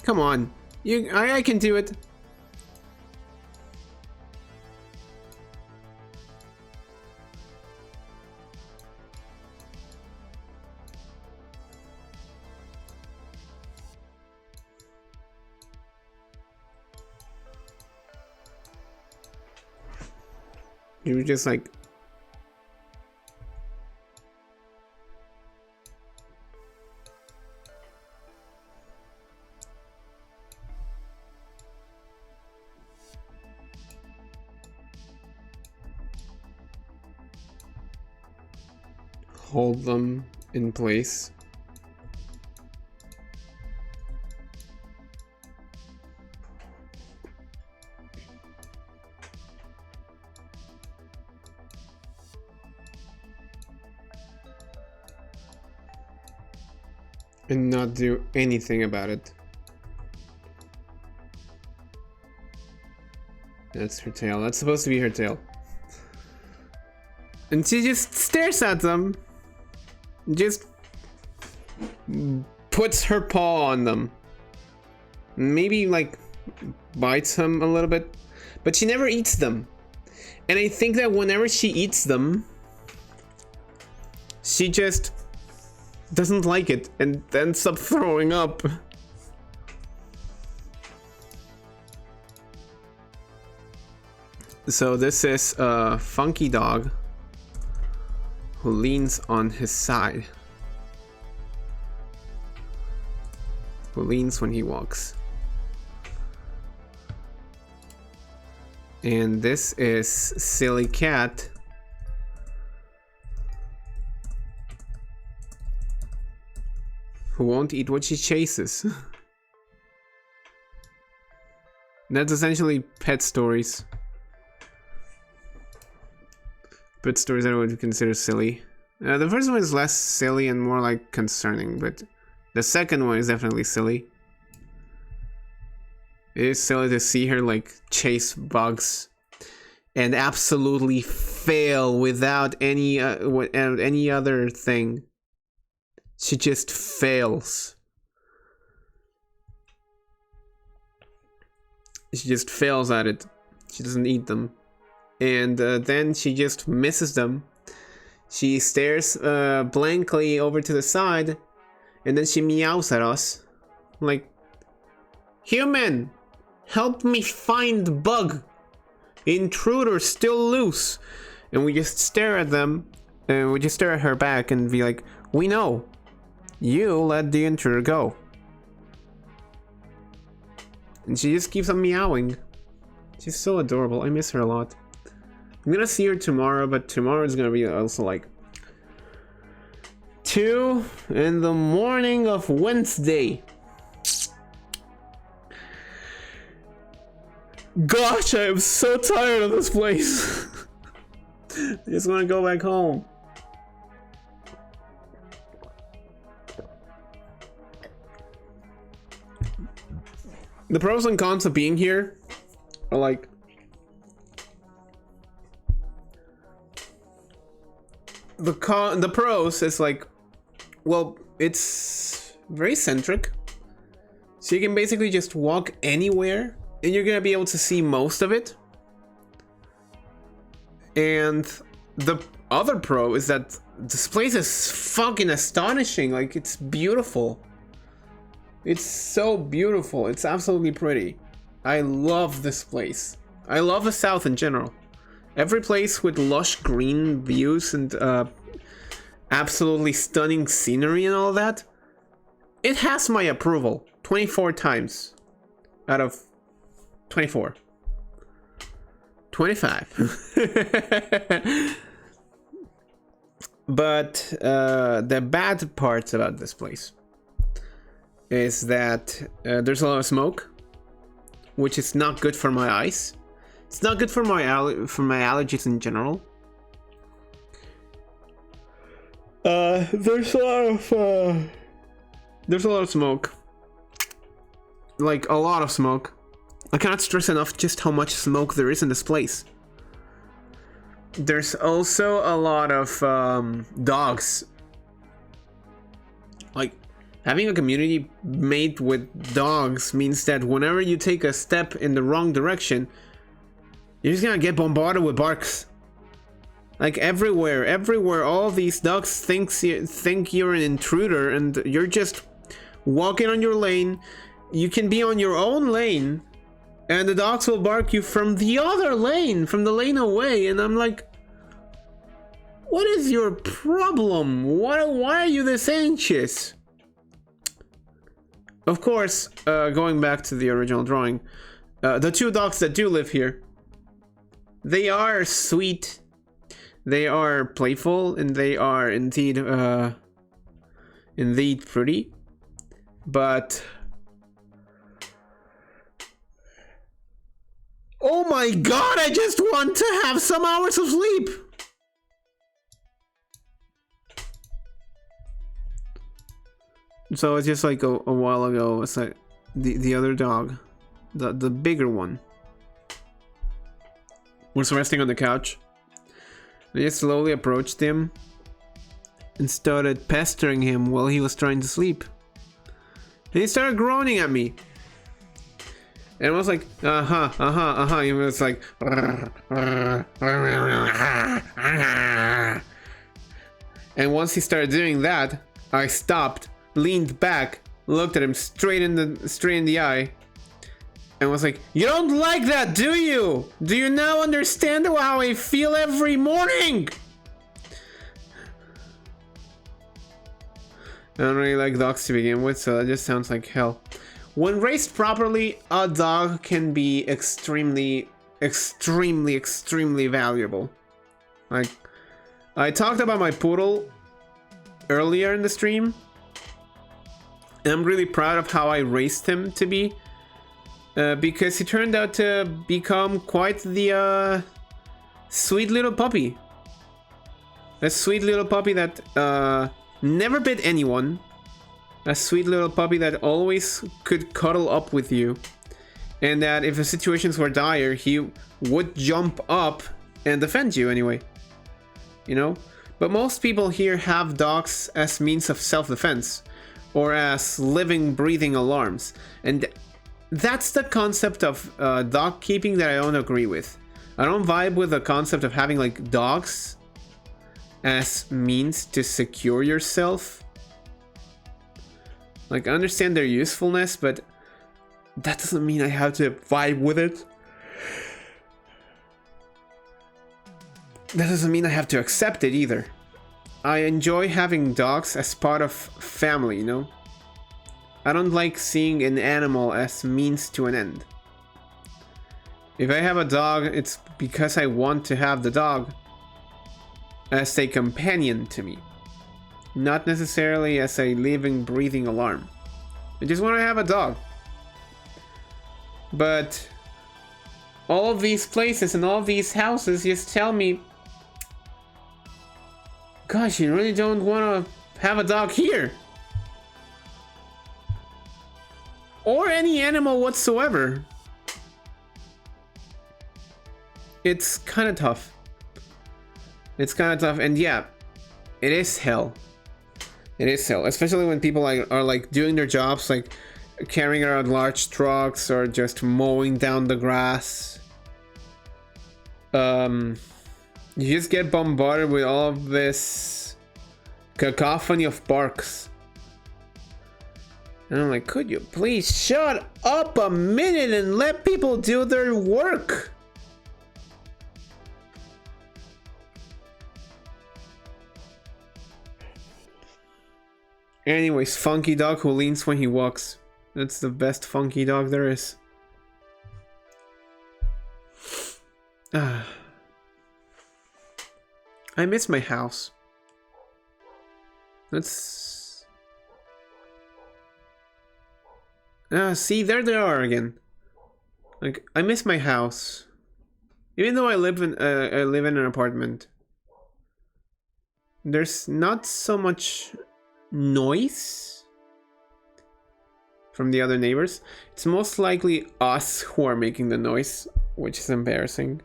come on, I can do it. You were just like, hold them in place. And not do anything about it. That's her tail. That's supposed to be her tail. And she just stares at them. Just puts her paw on them. Maybe like bites them a little bit. But she never eats them. And I think that whenever she eats them, she just doesn't like it and ends up throwing up. So this is a funky dog who leans on his side. Who leans when he walks. And this is silly cat. Who won't eat what she chases. That's essentially pet stories. Pet stories I would consider silly. The first one is less silly and more like concerning, but the second one is definitely silly. It is silly to see her like chase bugs and absolutely fail without any other thing. She just fails. She just fails at it. She doesn't eat them. And then she just misses them. She stares blankly over to the side. And then she meows at us. Like, human! Help me find bug! Intruder still loose! And we just stare at them. And we just stare at her back and be like, we know. You let the intruder go. And she just keeps on meowing. She's so adorable. I miss her a lot. I'm gonna see her tomorrow, but tomorrow is gonna be also like 2 in the morning of Wednesday. Gosh, I am so tired of this place. I just wanna go back home. The pros and cons of being here are like, the pros is like, well, it's very centric, so you can basically just walk anywhere and you're gonna be able to see most of it. And the other pro is that this place is fucking astonishing. Like, it's beautiful. It's so beautiful. It's absolutely pretty. I love this place. I love the South in general. Every place with lush green views and absolutely stunning scenery and all that, it has my approval 24 times out of 24. 25. But the bad parts about this place is that there's a lot of smoke, which is not good for my eyes. It's not good for my allergies in general. There's a lot of smoke. Like, a lot of smoke. I cannot stress enough just how much smoke there is in this place. There's also a lot of dogs. Like, Having a community made with dogs means that whenever you take a step in the wrong direction, you're just gonna get bombarded with barks. Like everywhere, all these dogs think you're an intruder, and you're just walking on your lane. You can be on your own lane, and the dogs will bark you from the other lane, from the lane away, and I'm like, what is your problem? Why are you this anxious? Of course, going back to the original drawing, the two dogs that do live here, they are sweet, they are playful, and they are indeed pretty. But oh my god, I just want to have some hours of sleep. So it's just like a while ago, it's like the other dog, the bigger one, was resting on the couch. I just slowly approached him and started pestering him while he was trying to sleep. And he started groaning at me. And I was like, He was like, and once he started doing that, I stopped, leaned back, looked at him straight in the eye, and was like, "You don't like that, do you? Do you now understand how I feel every morning?" I don't really like dogs to begin with, so that just sounds like hell. When raised properly, a dog can be extremely valuable. Like, I talked about my poodle earlier in the stream, and I'm really proud of how I raised him to be, because he turned out to become quite the sweet little puppy. A sweet little puppy that never bit anyone. A sweet little puppy that always could cuddle up with you, and that if the situations were dire, he would jump up and defend you anyway. You know? But most people here have dogs as means of self-defense, or as living, breathing alarms. And that's the concept of dog keeping that I don't agree with. I don't vibe with the concept of having like dogs as means to secure yourself. Like, I understand their usefulness, but that doesn't mean I have to vibe with it. That doesn't mean I have to accept it either. I enjoy having dogs as part of family, you know? I don't like seeing an animal as means to an end. If I have a dog, it's because I want to have the dog as a companion to me. Not necessarily as a living, breathing alarm. I just want to have a dog. But all of these places and all of these houses just tell me, gosh, you really don't want to have a dog here. Or any animal whatsoever. It's kind of tough. It's kind of tough, and yeah, it is hell. It is hell, especially when people are like doing their jobs, like carrying around large trucks or just mowing down the grass. You just get bombarded with all of this cacophony of barks. And I'm like, could you please shut up a minute and let people do their work? Anyways, funky dog who leans when he walks. That's the best funky dog there is. I miss my house. Let's... see, there they are again. Like, I miss my house. Even though I live in an apartment. There's not so much noise from the other neighbors. It's most likely us who are making the noise, which is embarrassing.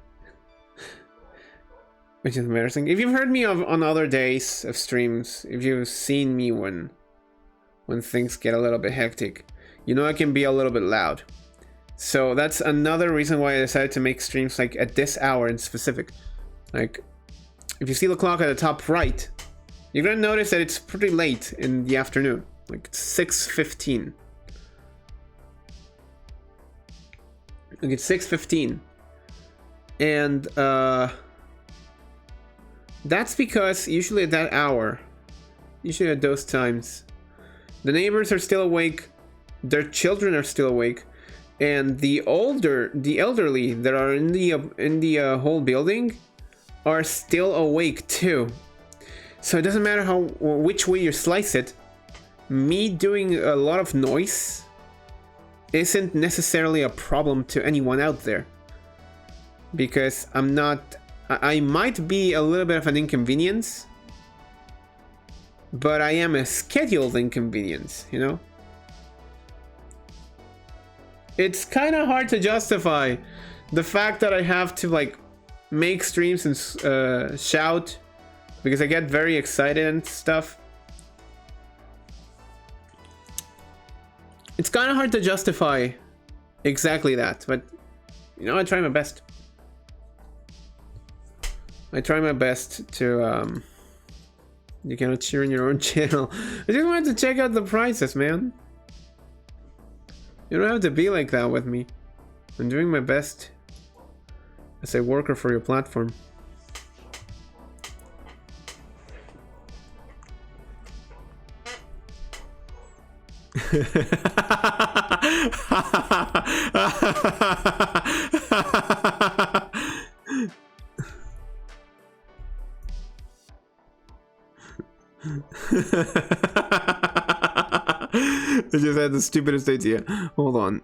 Which is embarrassing. If you've heard me on other days of streams, if you've seen me when when things get a little bit hectic. You know I can be a little bit loud. So that's another reason why I decided to make streams like at this hour in specific. Like, if you see the clock at the top right, you're gonna notice that it's pretty late in the afternoon. Like, it's 6:15. Like, it's 6:15. And, that's because usually at that hour, usually at those times, the neighbors are still awake, their children are still awake, and the elderly that are in the whole building are still awake too. So it doesn't matter which way you slice it, me doing a lot of noise isn't necessarily a problem to anyone out there, because I might be a little bit of an inconvenience, but I am a scheduled inconvenience, you know? It's kind of hard to justify the fact that I have to like make streams and shout because I get very excited and stuff. It's kind of hard to justify exactly that, but you know, I try my best. I try my best to, you cannot cheer in your own channel. I just wanted to check out the prices, man. You don't have to be like that with me. I'm doing my best as a worker for your platform. I just had the stupidest idea. Hold on.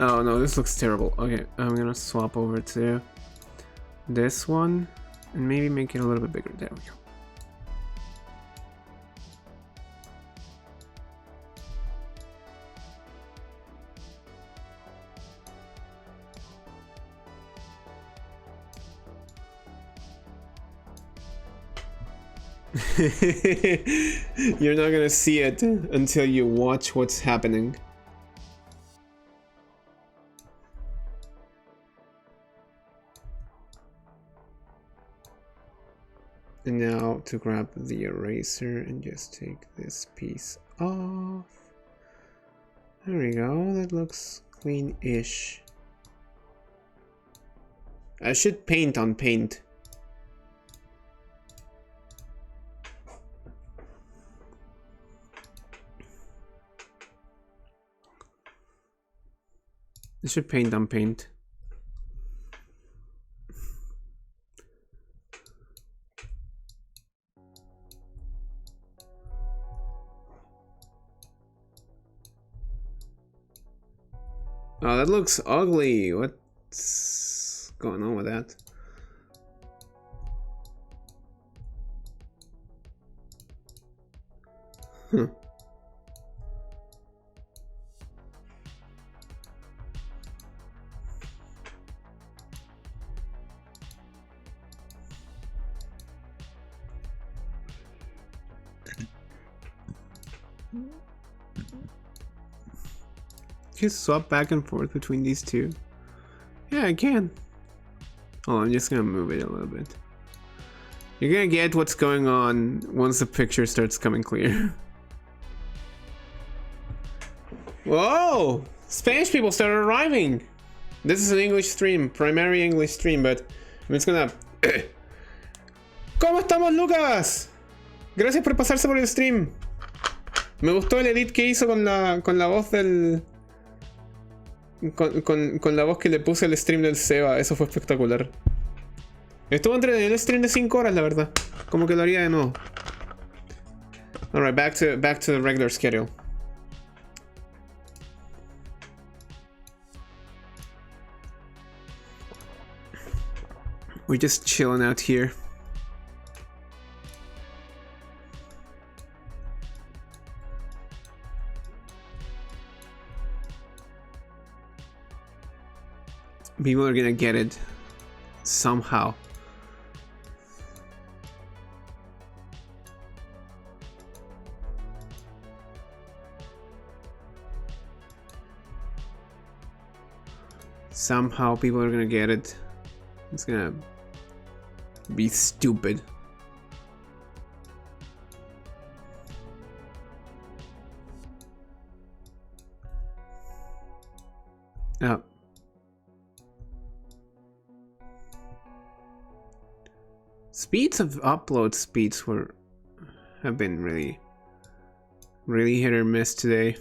Oh no, this looks terrible. Okay, I'm gonna swap over to this one and maybe make it a little bit bigger. There we go. You're not gonna see it until you watch what's happening. And now to grab the eraser and just take this piece off. There we go, that looks clean-ish. I should paint on paint. I should paint on paint. Oh, that looks ugly. What's going on with that? Huh. Can you swap back and forth between these two? Yeah, I can. Oh, I'm just gonna move it a little bit. You're gonna get what's going on once the picture starts coming clear. Whoa! Spanish people started arriving! This is an English stream, primary English stream, but I'm just gonna... ¿Cómo estamos, Lucas? Gracias por pasarse por el stream. Me gustó el edit que hizo con la voz del... Con la voz que le puse al stream del Seba, eso fue espectacular. Estuvo entretenido el stream de 5 horas, la verdad. Como que lo haría de nuevo. Alright, back to the regular schedule. We're just chilling out here. People are gonna get it somehow. Somehow people are gonna get it. It's gonna be stupid. Oh. Speeds of upload speeds have been really hit or miss today.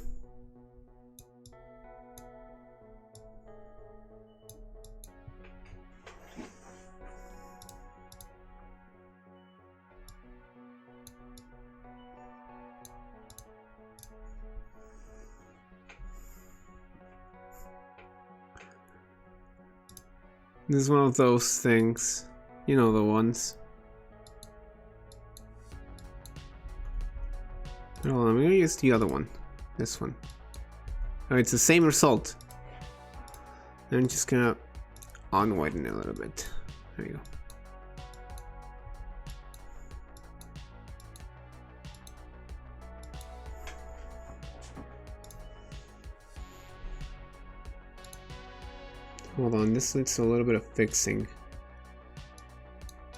This is one of those things, you know, the ones. Hold on, I'm gonna use the other one. This one. Oh, it's the same result. I'm just gonna unwiden it a little bit. There you go. Hold on, this needs a little bit of fixing.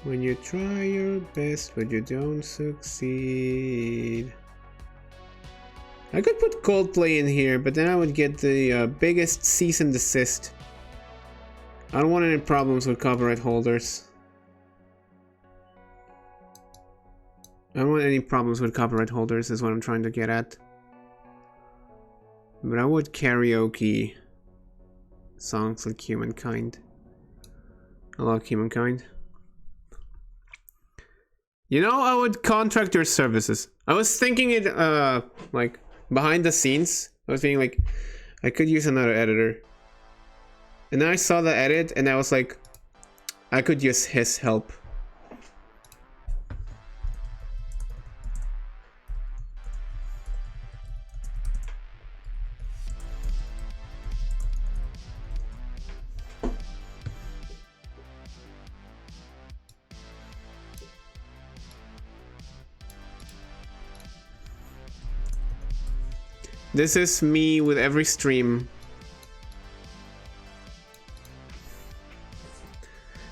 When you try your best but you don't succeed. I could put Coldplay in here, but then I would get the biggest cease and desist. I don't want any problems with copyright holders. I don't want any problems with copyright holders is what I'm trying to get at. But I would karaoke songs like Humankind. I love Humankind. You know, I would contract your services. I was thinking it, like, behind the scenes. I was thinking, like, I could use another editor. And then I saw the edit, and I was like, I could use his help. This is me with every stream.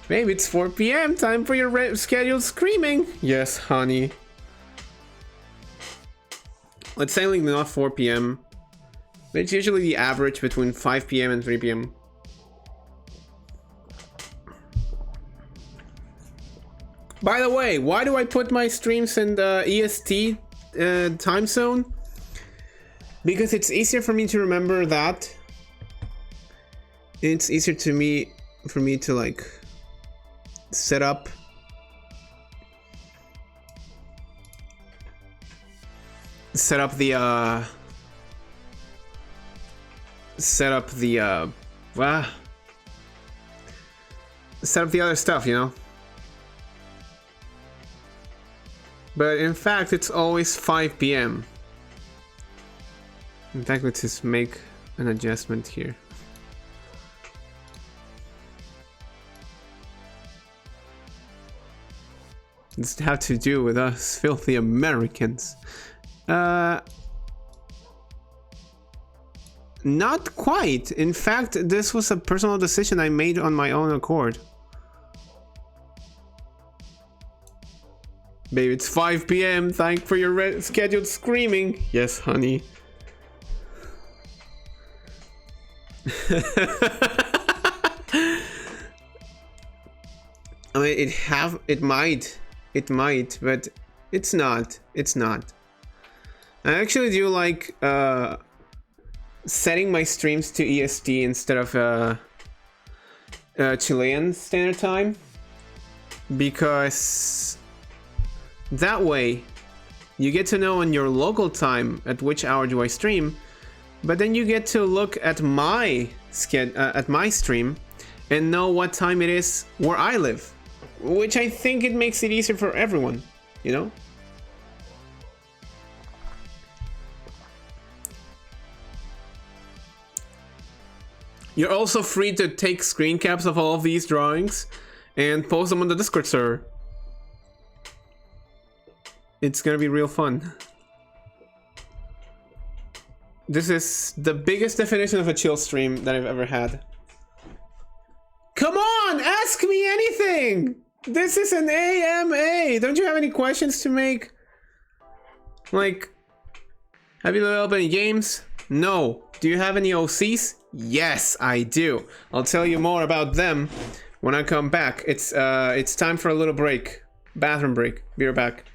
Babe, it's 4 PM. Time for your scheduled screaming. Yes, honey. Let's say like not 4 PM. But it's usually the average between 5 PM and 3 PM. By the way, why do I put my streams in the EST time zone? Because it's easier for me to remember that. It's easier for me to like set up the set up the other stuff, you know. But in fact, it's always 5 PM. In fact, let's just make an adjustment here. Does it have to do with us filthy Americans? Not quite. In fact, this was a personal decision I made on my own accord. Babe, it's 5 PM. Thank for your scheduled screaming. Yes, honey. I mean, it might, but it's not. I actually do like setting my streams to EST instead of Chilean Standard Time, because that way you get to know on your local time at which hour do I stream. But then you get to look at my stream and know what time it is where I live, which I think it makes it easier for everyone, you know? You're also free to take screen caps of all of these drawings and post them on the Discord server. It's gonna be real fun. This is the biggest definition of a chill stream that I've ever had. Come on, ask me anything! This is an AMA! Don't you have any questions to make? Like, have you developed any games? No. Do you have any OCs? Yes, I do. I'll tell you more about them when I come back. It's time for a little break. Bathroom break. Be right back.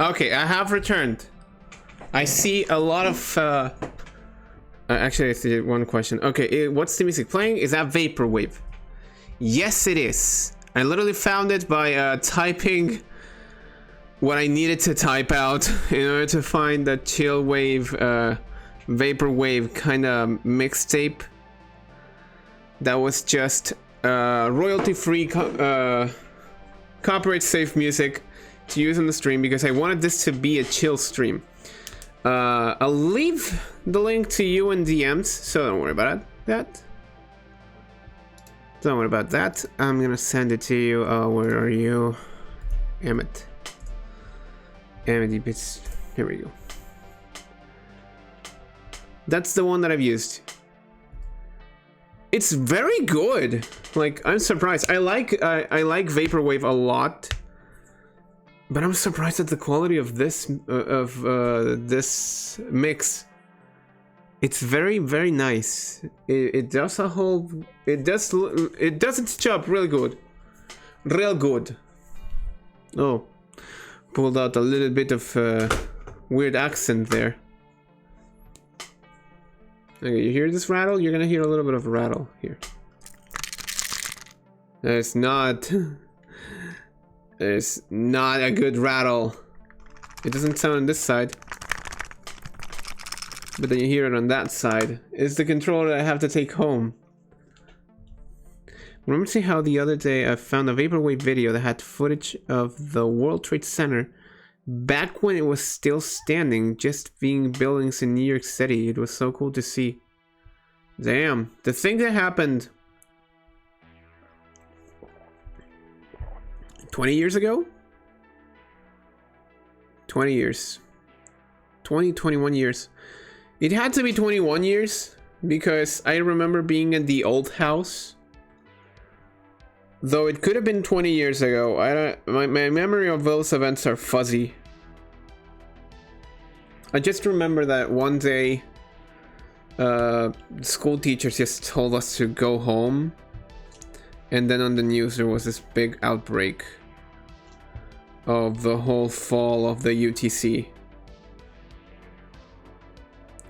Okay, I have returned. I see a lot of actually I see one question. Okay, what's the music playing? Is that vaporwave? Yes, it is. I literally found it by typing what I needed to type out in order to find the chill wave, vaporwave kind of mixtape that was just royalty-free, copyright-safe music to use on the stream because I wanted this to be a chill stream. I'll leave the link to you in DMs, so don't worry about that. Don't worry about that. I'm gonna send it to you. Where are you? Emmett. Emmett bits. Here we go. That's the one that I've used. It's very good. Like, I'm surprised. I like vaporwave a lot, but I'm surprised at the quality of this this mix. It's very, very nice. It does a whole. It does its job really good. Real good. Oh, pulled out a little bit of weird accent there. Okay, you hear this rattle? You're gonna hear a little bit of a rattle here. It's not a good rattle. It doesn't sound on this side, but then you hear it on that side. It's the controller I have to take home. Remember to see how the other day I found a vaporwave video that had footage of the World Trade Center back when it was still standing, just being buildings in New York City. It was so cool to see. Damn, the thing that happened 20 years ago? 20 years. 21 years. It had to be 21 years because I remember being in the old house. Though it could have been 20 years ago. My memory of those events are fuzzy. I just remember that one day school teachers just told us to go home, and then on the news there was this big outbreak of the whole fall of the UTC.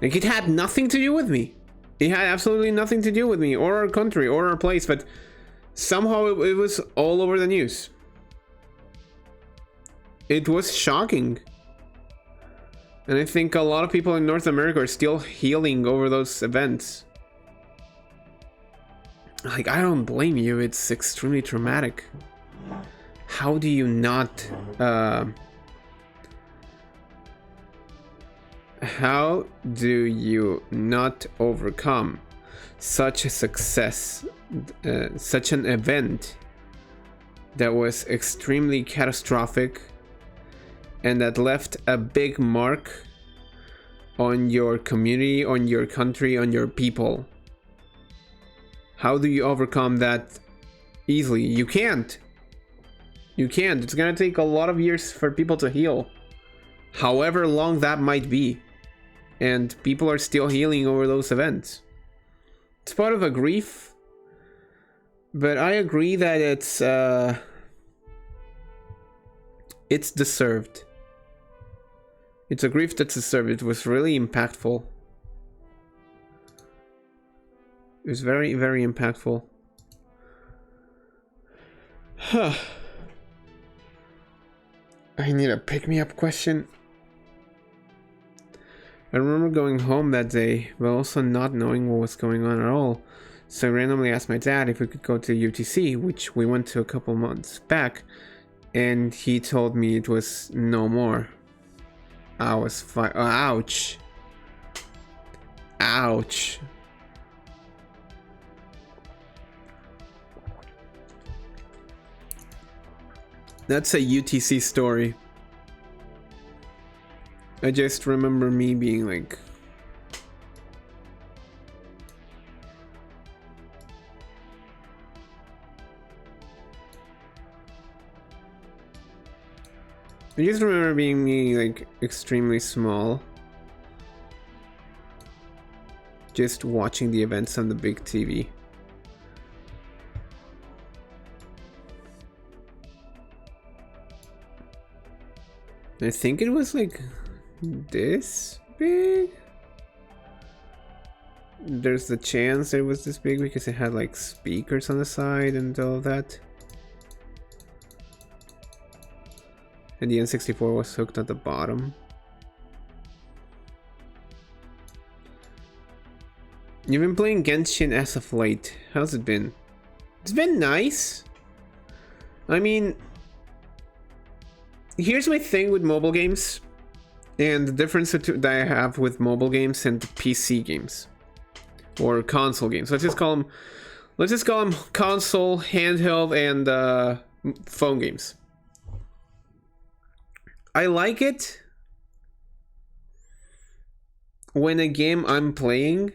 Like, it had nothing to do with me. It had absolutely nothing to do with me or our country or our place, but somehow it was all over the news. It was shocking. And I think a lot of people in North America are still healing over those events. Like, I don't blame you, it's extremely traumatic. How do you not, how do you not overcome such a success, such an event that was extremely catastrophic and that left a big mark on your community, on your country, on your people? How do you overcome that easily? You can't. You can't. It's gonna take a lot of years for people to heal. However long that might be. And people are still healing over those events. It's part of a grief. But I agree that it's deserved. It's a grief that's deserved. It was really impactful. It was very, very impactful. Huh. I need a pick-me-up question. I remember going home that day, but also not knowing what was going on at all. So I randomly asked my dad if we could go to UTC, which we went to a couple months back, and he told me it was no more. I was fine. Ouch. Ouch. That's a UTC story. I just remember me being like, I just remember being me like extremely small, just watching the events on the big TV. I think it was like this big. There's the chance it was this big because it had like speakers on the side and all of that. And the N64 was hooked at the bottom. You've been playing Genshin as of late. How's it been? It's been nice. I mean, here's my thing with mobile games and the difference that I have with mobile games and PC games or console games. Let's just call them console, handheld, and phone games. I like it when a game I'm playing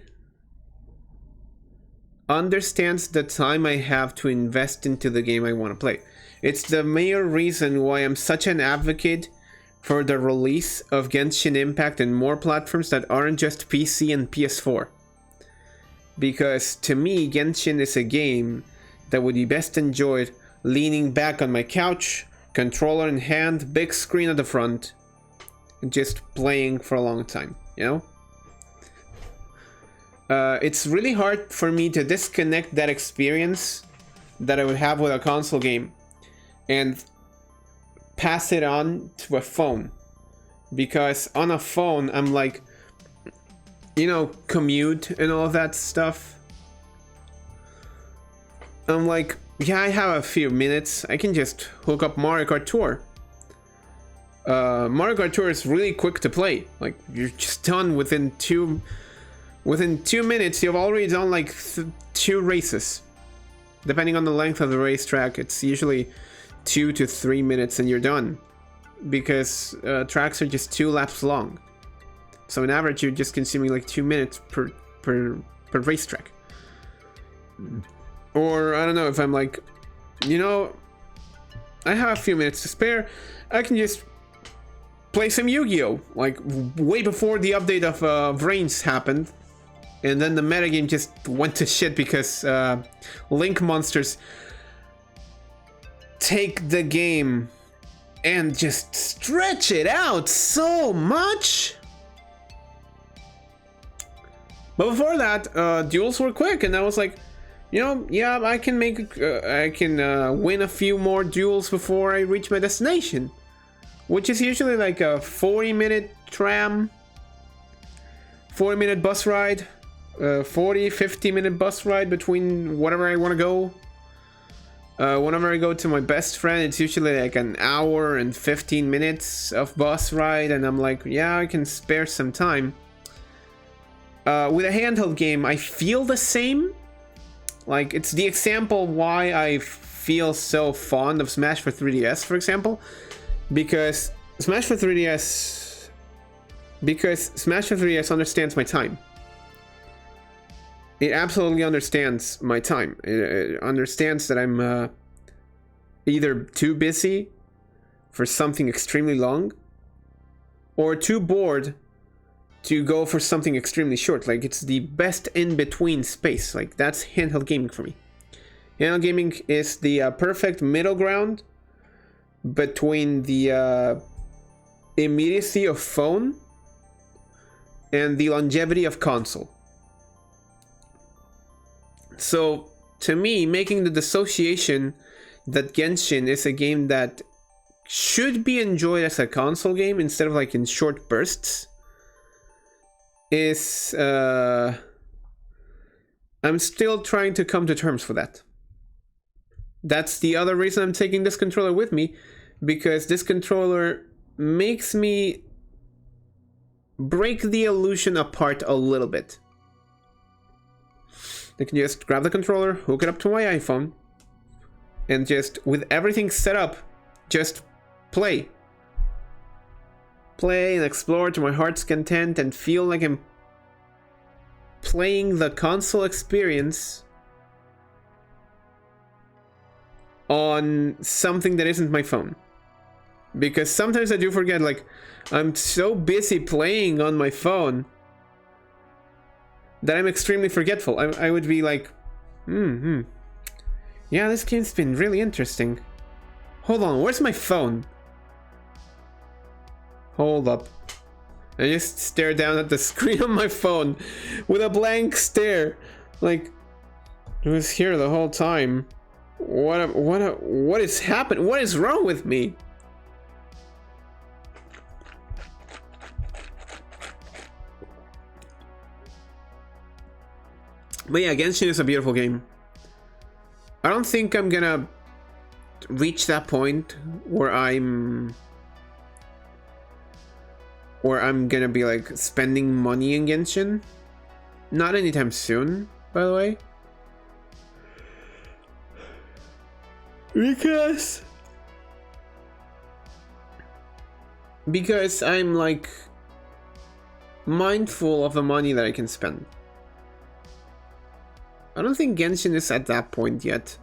understands the time I have to invest into the game I want to play. It's the main reason why I'm such an advocate for the release of Genshin Impact in more platforms that aren't just PC and PS4. Because to me, Genshin is a game that would be best enjoyed leaning back on my couch, controller in hand, big screen at the front, just playing for a long time, you know? It's really hard for me to disconnect that experience that I would have with a console game and pass it on to a phone. Because on a phone, I'm like, you know, commute and all of that stuff. I'm like, yeah, I have a few minutes. I can just hook up Mario Kart Tour. Mario Kart Tour is really quick to play. Like, you're just done within 2 minutes. You've already done like 2 races. Depending on the length of the racetrack, it's usually 2 to 3 minutes and you're done. Because tracks are just 2 laps long. So on average, you're just consuming like 2 minutes per racetrack. Or, I don't know, if I'm like, you know, I have a few minutes to spare, I can just play some Yu-Gi-Oh! Like, way before the update of Vrains happened. And then the metagame just went to shit because Link monsters take the game and just stretch it out so much. But before that, duels were quick, and I was like, you know, yeah, I can win a few more duels before I reach my destination, which is usually like a 40-minute tram, 40-minute bus ride, 50-minute bus ride between whatever I want to go. Whenever I go to my best friend, it's usually like an hour and 15 minutes of bus ride, and I'm like, yeah, I can spare some time. With a handheld game, I feel the same. Like, it's the example why I feel so fond of Smash for 3DS, for example. Because Smash for 3DS understands my time. It absolutely understands my time. It understands that I'm either too busy for something extremely long or too bored to go for something extremely short. Like, it's the best in-between space. Like, that's handheld gaming for me. Handheld gaming is the perfect middle ground between the immediacy of phone and the longevity of console. So, to me, making the dissociation that Genshin is a game that should be enjoyed as a console game instead of like in short bursts is, I'm still trying to come to terms with that. That's the other reason I'm taking this controller with me, because this controller makes me break the illusion apart a little bit. I can just grab the controller, hook it up to my iPhone, and just, with everything set up, just play. Play and explore to my heart's content and feel like I'm playing the console experience on something that isn't my phone. Because sometimes I do forget, like, I'm so busy playing on my phone that I'm extremely forgetful. I would be like, yeah, this game's been really interesting. Hold on, where's my phone? Hold up. I just stare down at the screen on my phone with a blank stare. Like, it was here the whole time. What is happening? What is wrong with me? But yeah, Genshin is a beautiful game. I don't think I'm gonna reach that point where I'm gonna be like spending money in Genshin. Not anytime soon, by the way. Because I'm like mindful of the money that I can spend. I don't think Genshin is at that point yet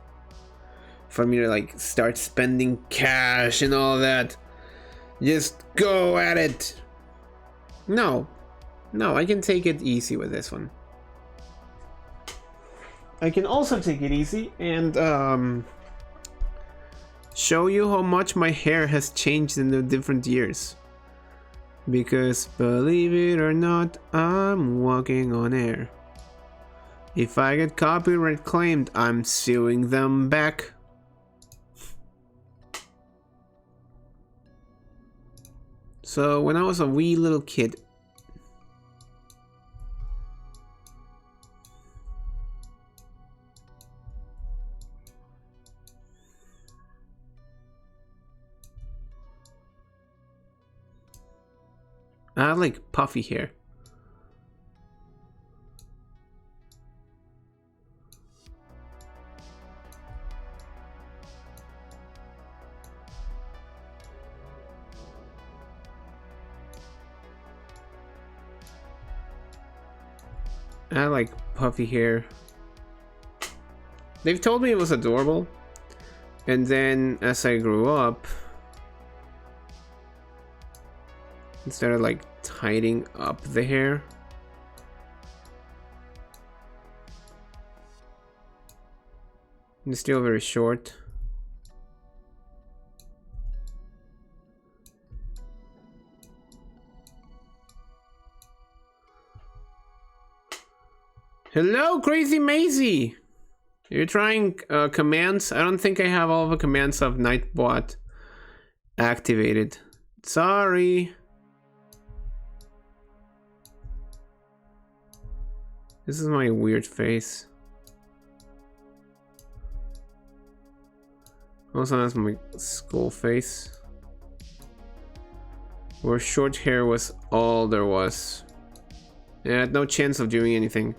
for me to like start spending cash and all that. Just go at it. No, I can take it easy with this one. I can also take it easy and show you how much my hair has changed in the different years. Because believe it or not, I'm walking on air. If I get copyright claimed, I'm suing them back. So when I was a wee little kid, I had like puffy hair. I like puffy hair. They've told me it was adorable. And then as I grew up, I started like tidying up the hair. It's still very short. Hello, Crazy Maisie! You're trying commands? I don't think I have all the commands of Nightbot activated. Sorry. This is my weird face. Also has my skull face. Where short hair was all there was. I had no chance of doing anything.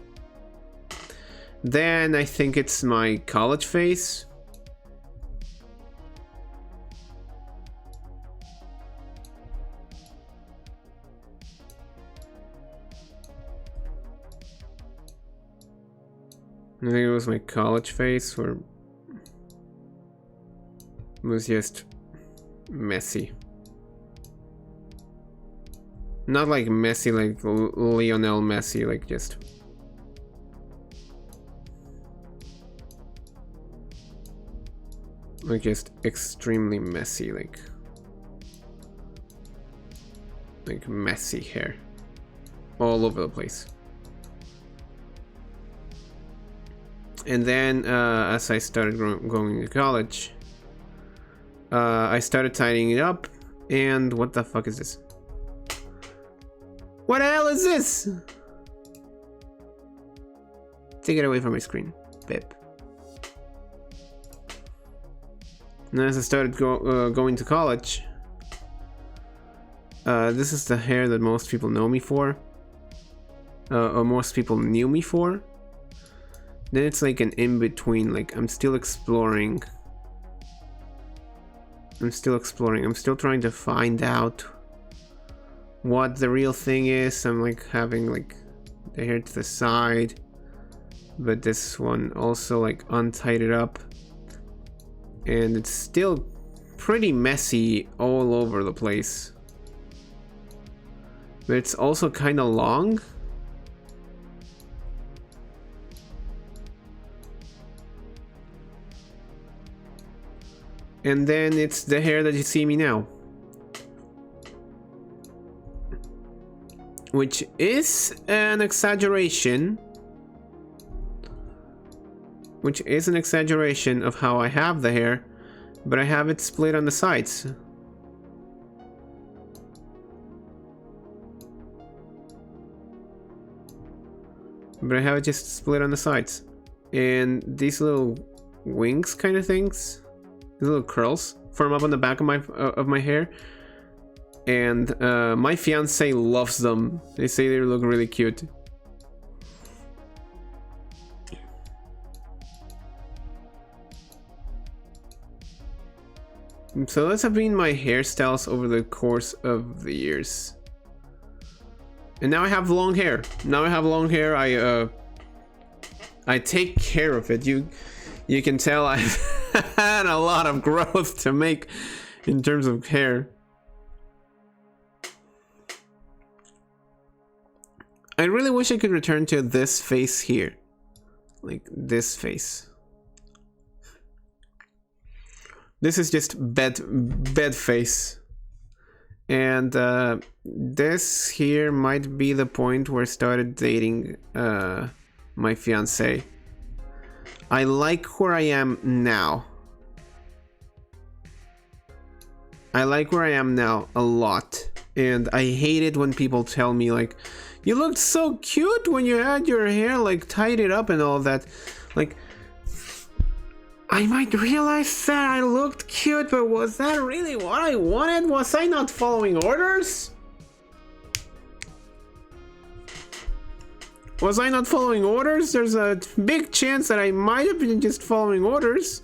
Then I think it's my college face. I think it was my college face, where it was just messy. Not like messy like Lionel Messi, like just extremely messy, like messy hair all over the place. And then as I started going to college, I started tidying it up. And what the fuck is this? What the hell is this? Take it away from my screen, Pip. And as I started going to college, this is the hair that most people know me for, or most people knew me for. Then it's like an in-between, like I'm still exploring. I'm still trying to find out what the real thing is. I'm like having like the hair to the side, but this one also like untied it up. And it's still pretty messy all over the place. But it's also kind of long. And then it's the hair that you see me now. which is an exaggeration. Which is an exaggeration of how I have the hair, but I have it split on the sides. But I have it just split on the sides. And these little wings kind of things, these little curls, form up on the back of my hair. And my fiance loves them. They say they look really cute. So those have been my hairstyles over the course of the years. And now I have long hair. Now I have long hair. I take care of it. You can tell I've had a lot of growth to make in terms of hair. I really wish I could return to this face here. Like this face. This is just bed face. And this here might be the point where I started dating my fiance. I like where I am now. I like where I am now a lot. And I hate it when people tell me like, you looked so cute when you had your hair like tied it up and all that. Like, I might realize that I looked cute, but was that really what I wanted? Was I not following orders? Was I not following orders? There's a big chance that I might have been just following orders.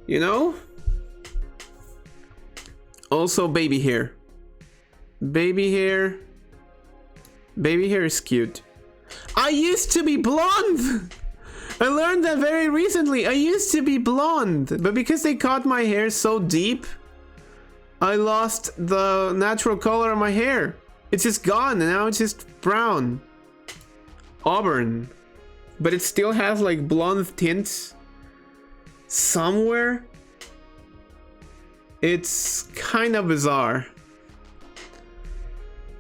You know? Also, baby hair. Baby hair. Baby hair is cute. I used to be blonde! I learned that very recently. I used to be blonde, but because they cut my hair so deep, I lost the natural color of my hair. It's just gone, and now it's just brown. Auburn. But it still has like blonde tints somewhere. It's kind of bizarre.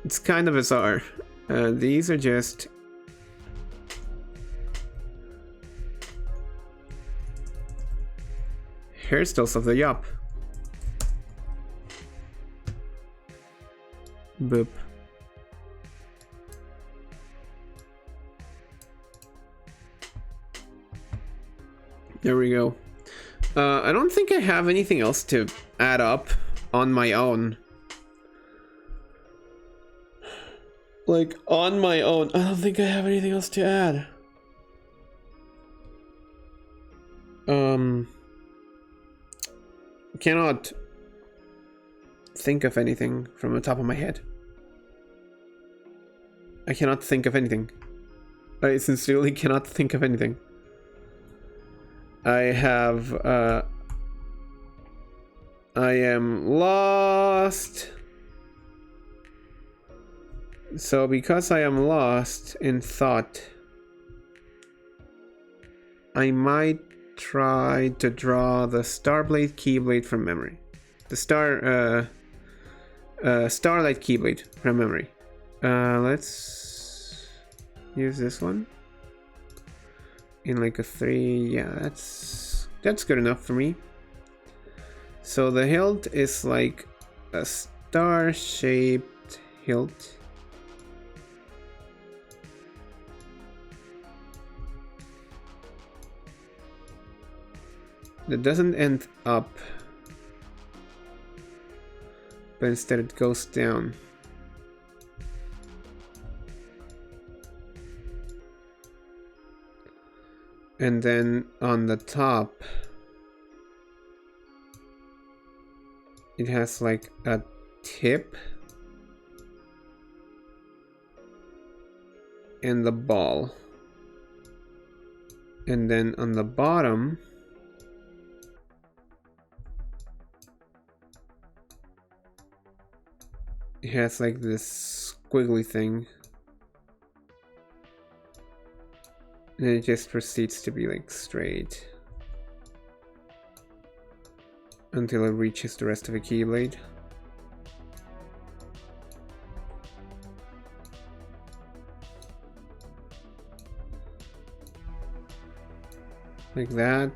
It's kind of bizarre. These are just hairstyles of the yup. Boop. There we go. I don't think I have anything else to add up on my own. Like, on my own. I don't think I have anything else to add. Cannot think of anything from the top of my head. I cannot think of anything. I sincerely cannot think of anything. I have, I am lost. So because I am lost in thought, I might try to draw the Starblade Keyblade from memory. The Starlight Keyblade from memory. Let's use this one. In like a 3, yeah, that's good enough for me. So the hilt is like a star-shaped hilt. That doesn't end up, but instead it goes down. And then on the top, it has like a tip and the ball. And then on the bottom, it has like this squiggly thing. And it just proceeds to be like straight until it reaches the rest of the Keyblade. Like that.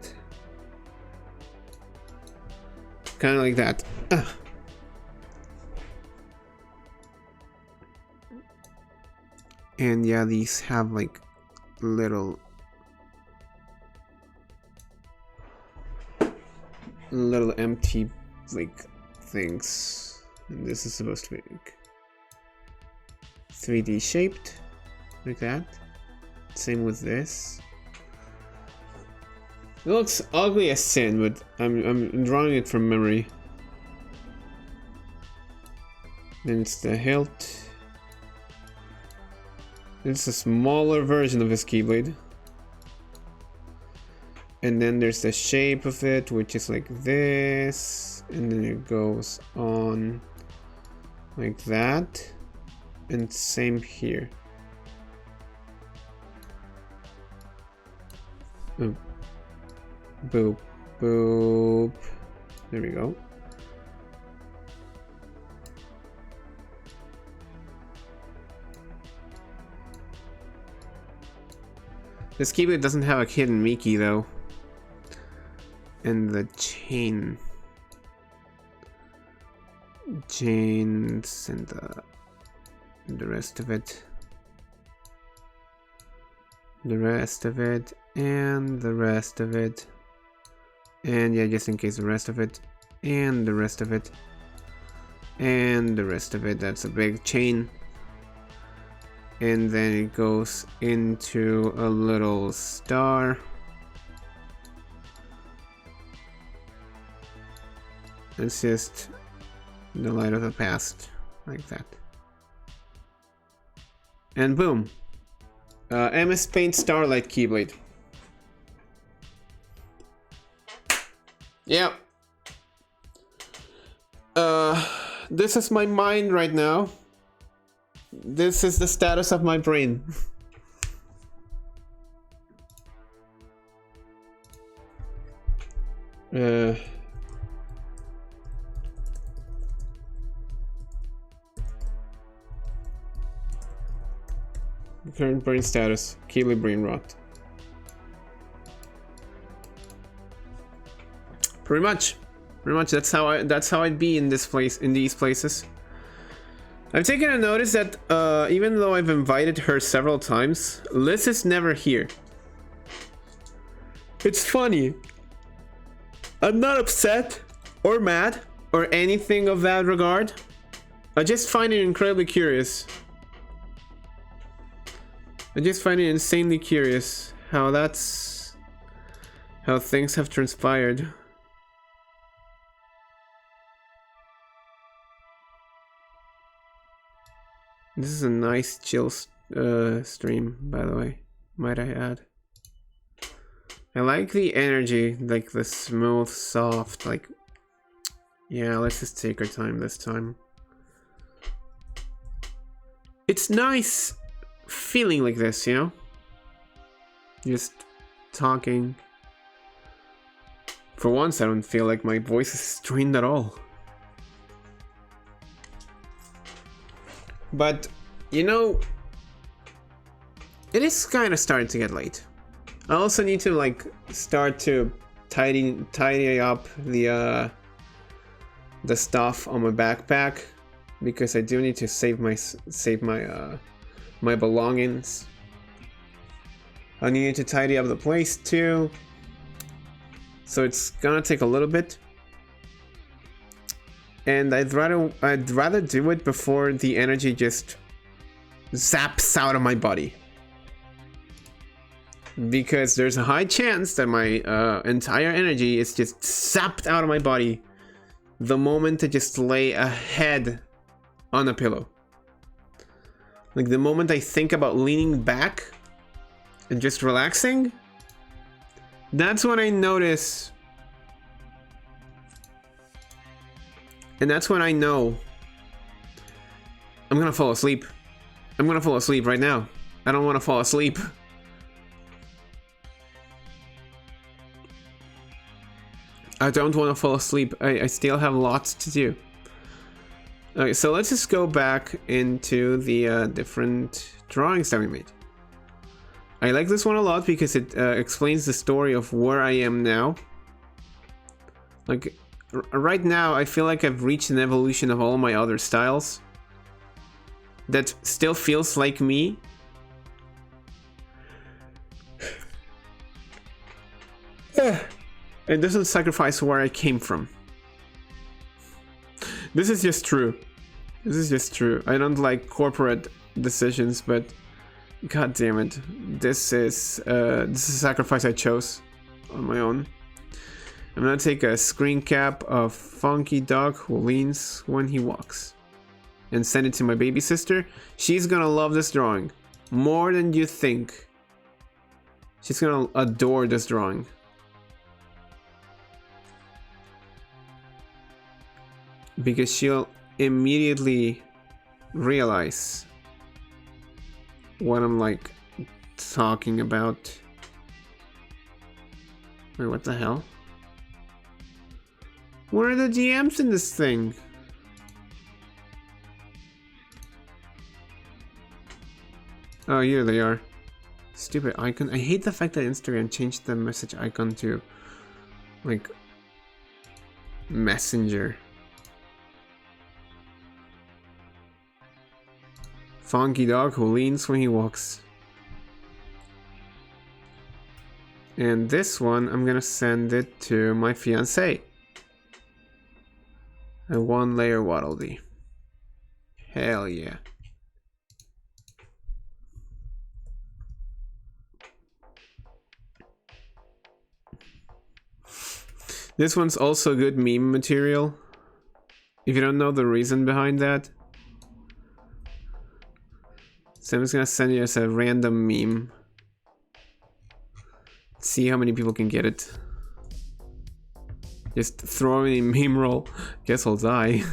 Kind of like that. And yeah, these have like little empty like things. And this is supposed to be like 3D shaped, like that. Same with this. It looks ugly as sin, but I'm drawing it from memory. Then it's the hilt. It's a smaller version of his keyblade. And then there's the shape of it, which is like this. And then it goes on like that. And same here. Oh. Boop, boop. There we go. This keyblade doesn't have a hidden Mickey though. And the chains and the rest of it. The rest of it and the rest of it. And yeah, just in case, the rest of it and the rest of it and the rest of it. That's a big chain. And then it goes into a little star. It's just the light of the past, like that. And boom. MS Paint Starlight Keyblade. Yeah. This is my mind right now. This is the status of my brain. Current brain status: Keyblade brain rot. Pretty much. That's how I'd be in this place, in these places. I've taken a notice that even though I've invited her several times, Liz is never here. It's funny. I'm not upset or mad or anything of that regard. I just find it incredibly curious. I just find it insanely curious how things have transpired. This is a nice chill stream, by the way, might I add. I like the energy, like the smooth, soft, like... Yeah, let's just take our time this time. It's nice feeling like this, you know? Just talking. For once, I don't feel like my voice is strained at all. But, you know, it is kind of starting to get late. I also need to like start to tidy up the stuff on my backpack, because I do need to save my my belongings. I need to tidy up the place too, so it's gonna take a little bit. And I'd rather do it before the energy just zaps out of my body, because there's a high chance that my entire energy is just zapped out of my body the moment I just lay a head on a pillow. Like the moment I think about leaning back and just relaxing, that's when I notice. And that's when I know I'm gonna fall asleep. I'm gonna fall asleep right now. I don't want to fall asleep. I don't want to fall asleep. I still have lots to do. Okay, so let's just go back into the different drawings that we made. I like this one a lot because it explains the story of where I am now. Like, right now, I feel like I've reached an evolution of all my other styles that still feels like me. It doesn't sacrifice where I came from. This is just true. This is just true. I don't like corporate decisions, but god damn it, this is a sacrifice I chose on my own. I'm gonna take a screen cap of Funky Dog Who Leans When He Walks and send it to my baby sister. She's gonna love this drawing more than you think. She's gonna adore this drawing. Because she'll immediately realize what I'm like talking about. Wait, what the hell? Where are the GMs in this thing? Oh, here they are. Stupid icon. I hate the fact that Instagram changed the message icon to like Messenger. Funky Dog Who Leans When He Walks. And this one, I'm gonna send it to my fiancé. A 1-layer Waddle Dee. Hell yeah. This one's also good meme material. If you don't know the reason behind that. So I'm just gonna send you as a random meme. See how many people can get it. Just throw in a meme roll. Guess I'll die.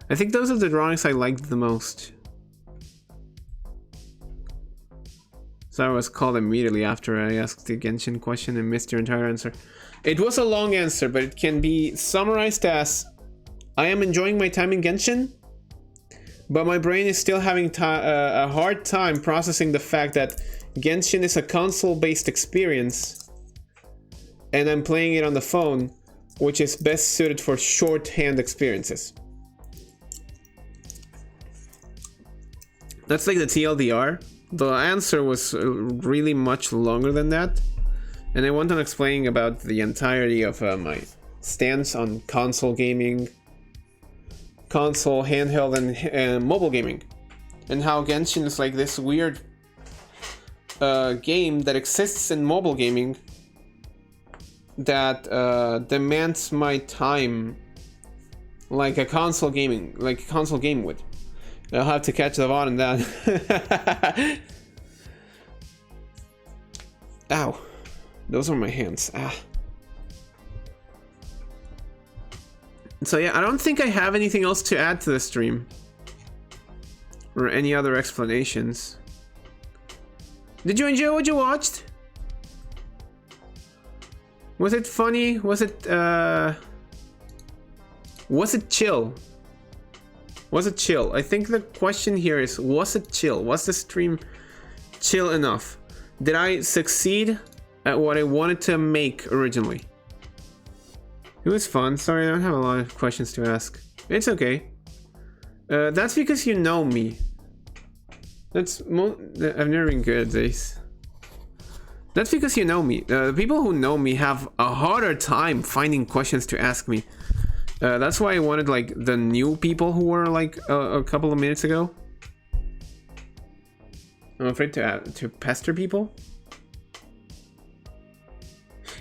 I think those are the drawings I liked the most. So I was called immediately after I asked the Genshin question and missed your entire answer. It was a long answer, but it can be summarized as: I am enjoying my time in Genshin, but my brain is still having a hard time processing the fact that Genshin is a console-based experience, and I'm playing it on the phone, which is best suited for shorthand experiences. That's like the TLDR. The answer was really much longer than that, and I went on explaining about the entirety of my stance on console gaming, console, handheld, and mobile gaming, and how Genshin is like this weird game that exists in mobile gaming that demands my time like a console game would. I'll have to catch the VOD on that. Ow. Those are my hands. Ah. So yeah, I don't think I have anything else to add to the stream. Or any other explanations. Did you enjoy what you watched? Was it funny? Was it chill? Was it chill? I think the question here is, was it chill? Was the stream chill enough? Did I succeed at what I wanted to make originally? It was fun. Sorry, I don't have a lot of questions to ask. It's okay. That's because you know me. I've never been good at this. That's because you know me. The people who know me have a harder time finding questions to ask me. That's why I wanted like the new people who were like a couple of minutes ago. I'm afraid to pester people.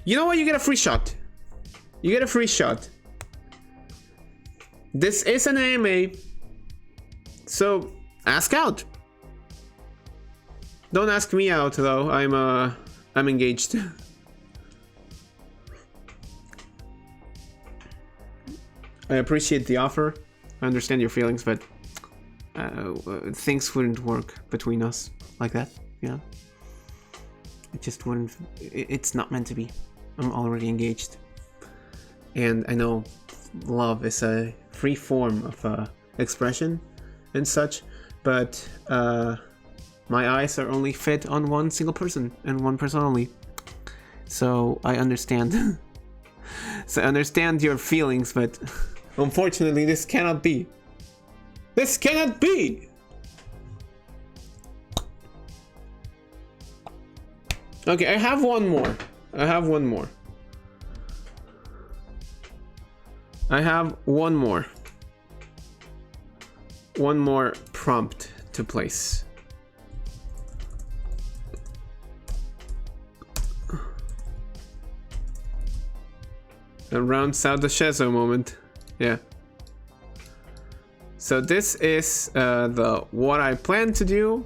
You know what? You get a free shot. You get a free shot. This is an AMA, so ask out. Don't ask me out though. I'm engaged. I appreciate the offer. I understand your feelings, but things wouldn't work between us like that, you know? It just wouldn't. It's not meant to be. I'm already engaged. And I know love is a free form of expression and such, but My eyes are only fit on one single person and one person only. So I understand. So I understand your feelings, but unfortunately this cannot be. This cannot be! Okay, I have one more. I have one more. One more prompt to place. And rounds out the Shezo moment. Yeah. So this is the what I plan to do.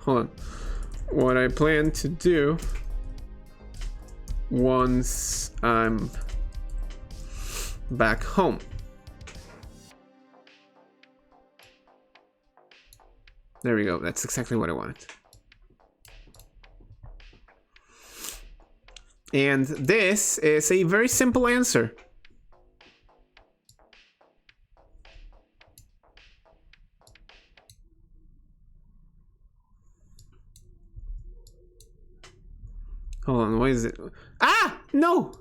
Hold on. What I plan to do once I'm back home. There we go. That's exactly what I wanted. And this is a very simple answer. Hold on, what is it? Ah! No!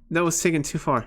That was taken too far.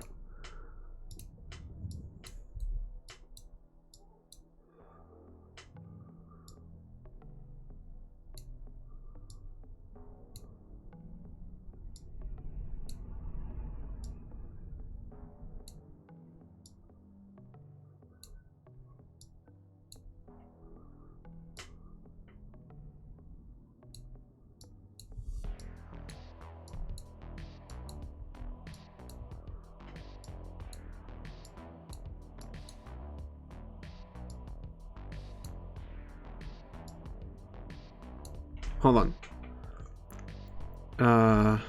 Hold on.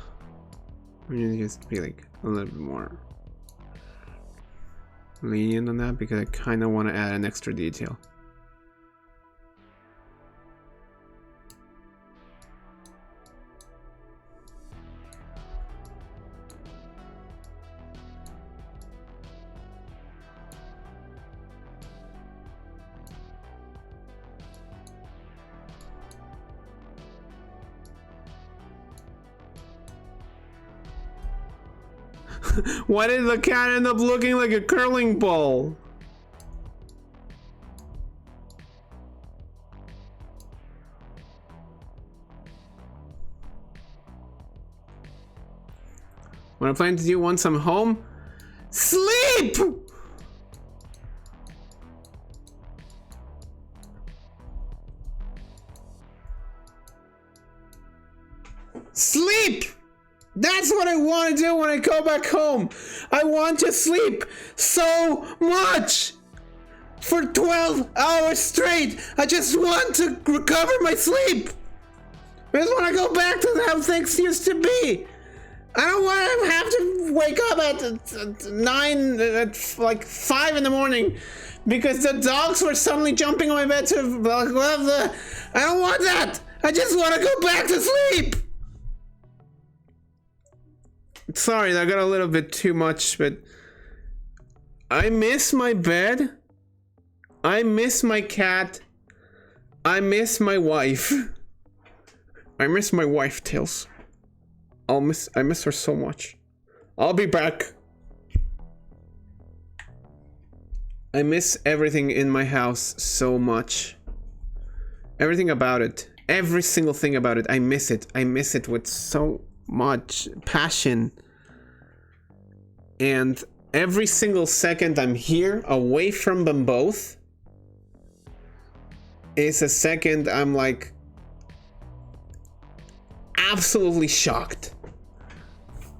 We need to just be like a little bit more lenient on that because I kind of want to add an extra detail. Why did the cat end up looking like a curling ball? What I plan to do once I'm home? Sleep! Sleep! That's what I want to do when I go back home. I want to sleep so much. For 12 hours straight. I just want to recover my sleep. I just want to go back to how things used to be. I don't want to have to wake up at 9, at like 5 in the morning because the dogs were suddenly jumping on my bed to blah, blah, blah. I don't want that. I just want to go back to sleep. Sorry, that got a little bit too much, but I miss my bed. I miss my cat. I miss my wife. I miss my wife, Tails. I miss her so much. I'll be back. I miss everything in my house so much. Everything about it. Every single thing about it. I miss it. I miss it with so much passion. And every single second I'm here away from them both is a second I'm like absolutely shocked.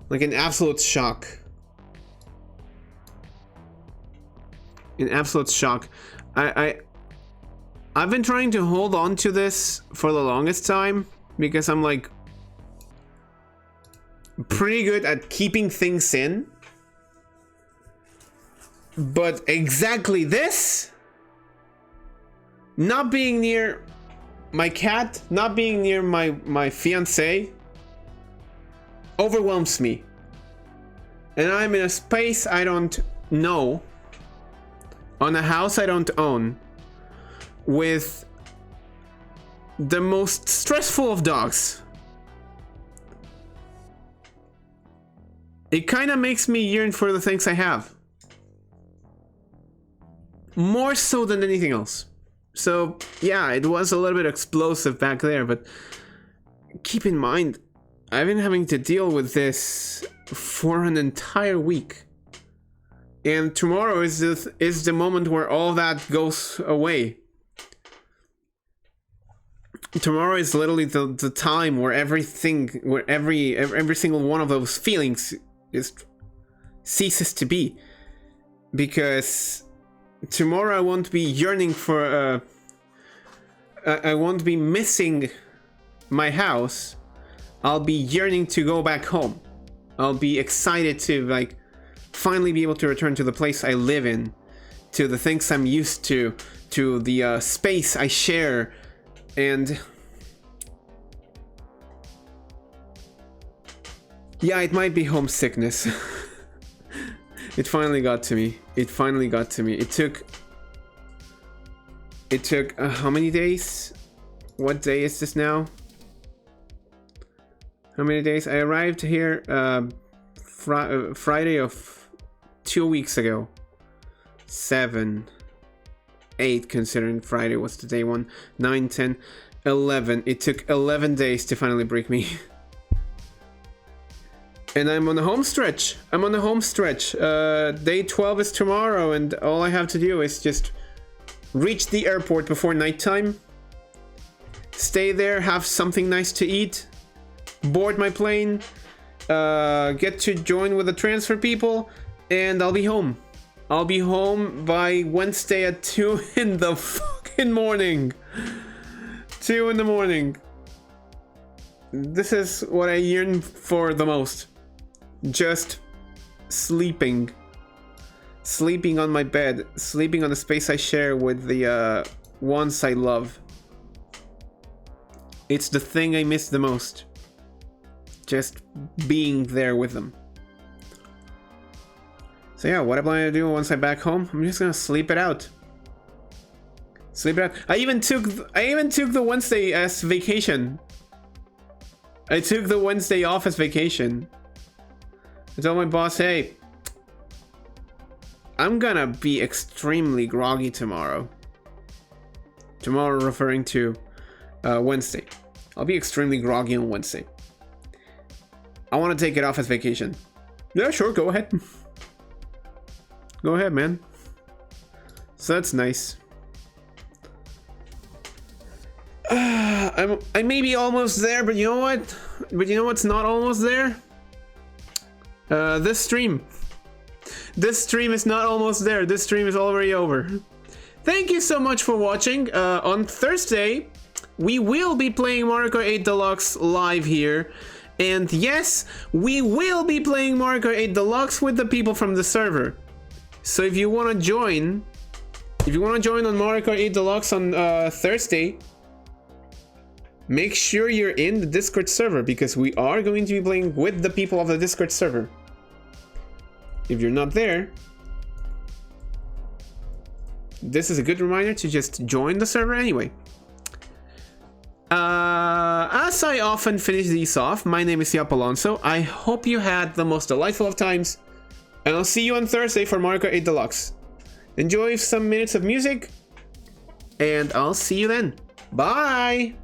Like an absolute shock. In absolute shock. I've been trying to hold on to this for the longest time because I'm like pretty good at keeping things in. But exactly this, not being near my cat, not being near my fiance, overwhelms me. And I'm in a space I don't know, on a house I don't own, with the most stressful of dogs. It kind of makes me yearn for the things I have. More so than anything else. So, yeah, it was a little bit explosive back there, but keep in mind, I've been having to deal with this for an entire week. And tomorrow is the moment where all that goes away. Tomorrow is literally the time where everything, where every single one of those feelings ceases to be. Because tomorrow I won't be yearning for I won't be missing my house. I'll be yearning to go back home. I'll be excited to like finally be able to return to the place I live in, to the things I'm used to the space I share, and yeah, it might be homesickness. It finally got to me. It finally got to me. It took how many days? What day is this now? How many days? I arrived here Friday of 2 weeks ago. 7, 8, considering Friday was the day one. 9, 10, 11. It took 11 days to finally break me. And I'm on the home stretch. I'm on the home stretch. Day 12 is tomorrow, and all I have to do is just reach the airport before nighttime. Stay there, have something nice to eat. Board my plane. Get to join with the transfer people, and I'll be home. I'll be home by Wednesday at 2 in the fucking morning. 2 in the morning. This is what I yearn for the most. Just sleeping. Sleeping on my bed. Sleeping on the space I share with the ones I love. It's the thing I miss the most. Just being there with them. So yeah, what am I gonna do once I'm back home? I'm just gonna sleep it out. Sleep it out. I even took the Wednesday as vacation. I took the Wednesday off as vacation. I told my boss, hey, I'm gonna be extremely groggy tomorrow. Tomorrow referring to Wednesday. I'll be extremely groggy on Wednesday. I want to take it off as vacation. Yeah, sure, go ahead. Go ahead, man. So that's nice. I may be almost there, but you know what? But you know what's not almost there? This stream. This stream is not almost there. This stream is already over. Thank you so much for watching. On Thursday, we will be playing Mario Kart 8 Deluxe live here. And yes, we will be playing Mario Kart 8 Deluxe with the people from the server. So if you want to join, on Mario Kart 8 Deluxe on Thursday, make sure you're in the Discord server, because we are going to be playing with the people of the Discord server. If you're not there, this is a good reminder to just join the server anyway. As I often finish these off, my name is Yap Alonso. I hope you had the most delightful of times, and I'll see you on Thursday for Mario Kart 8 Deluxe. Enjoy some minutes of music, and I'll see you then. Bye!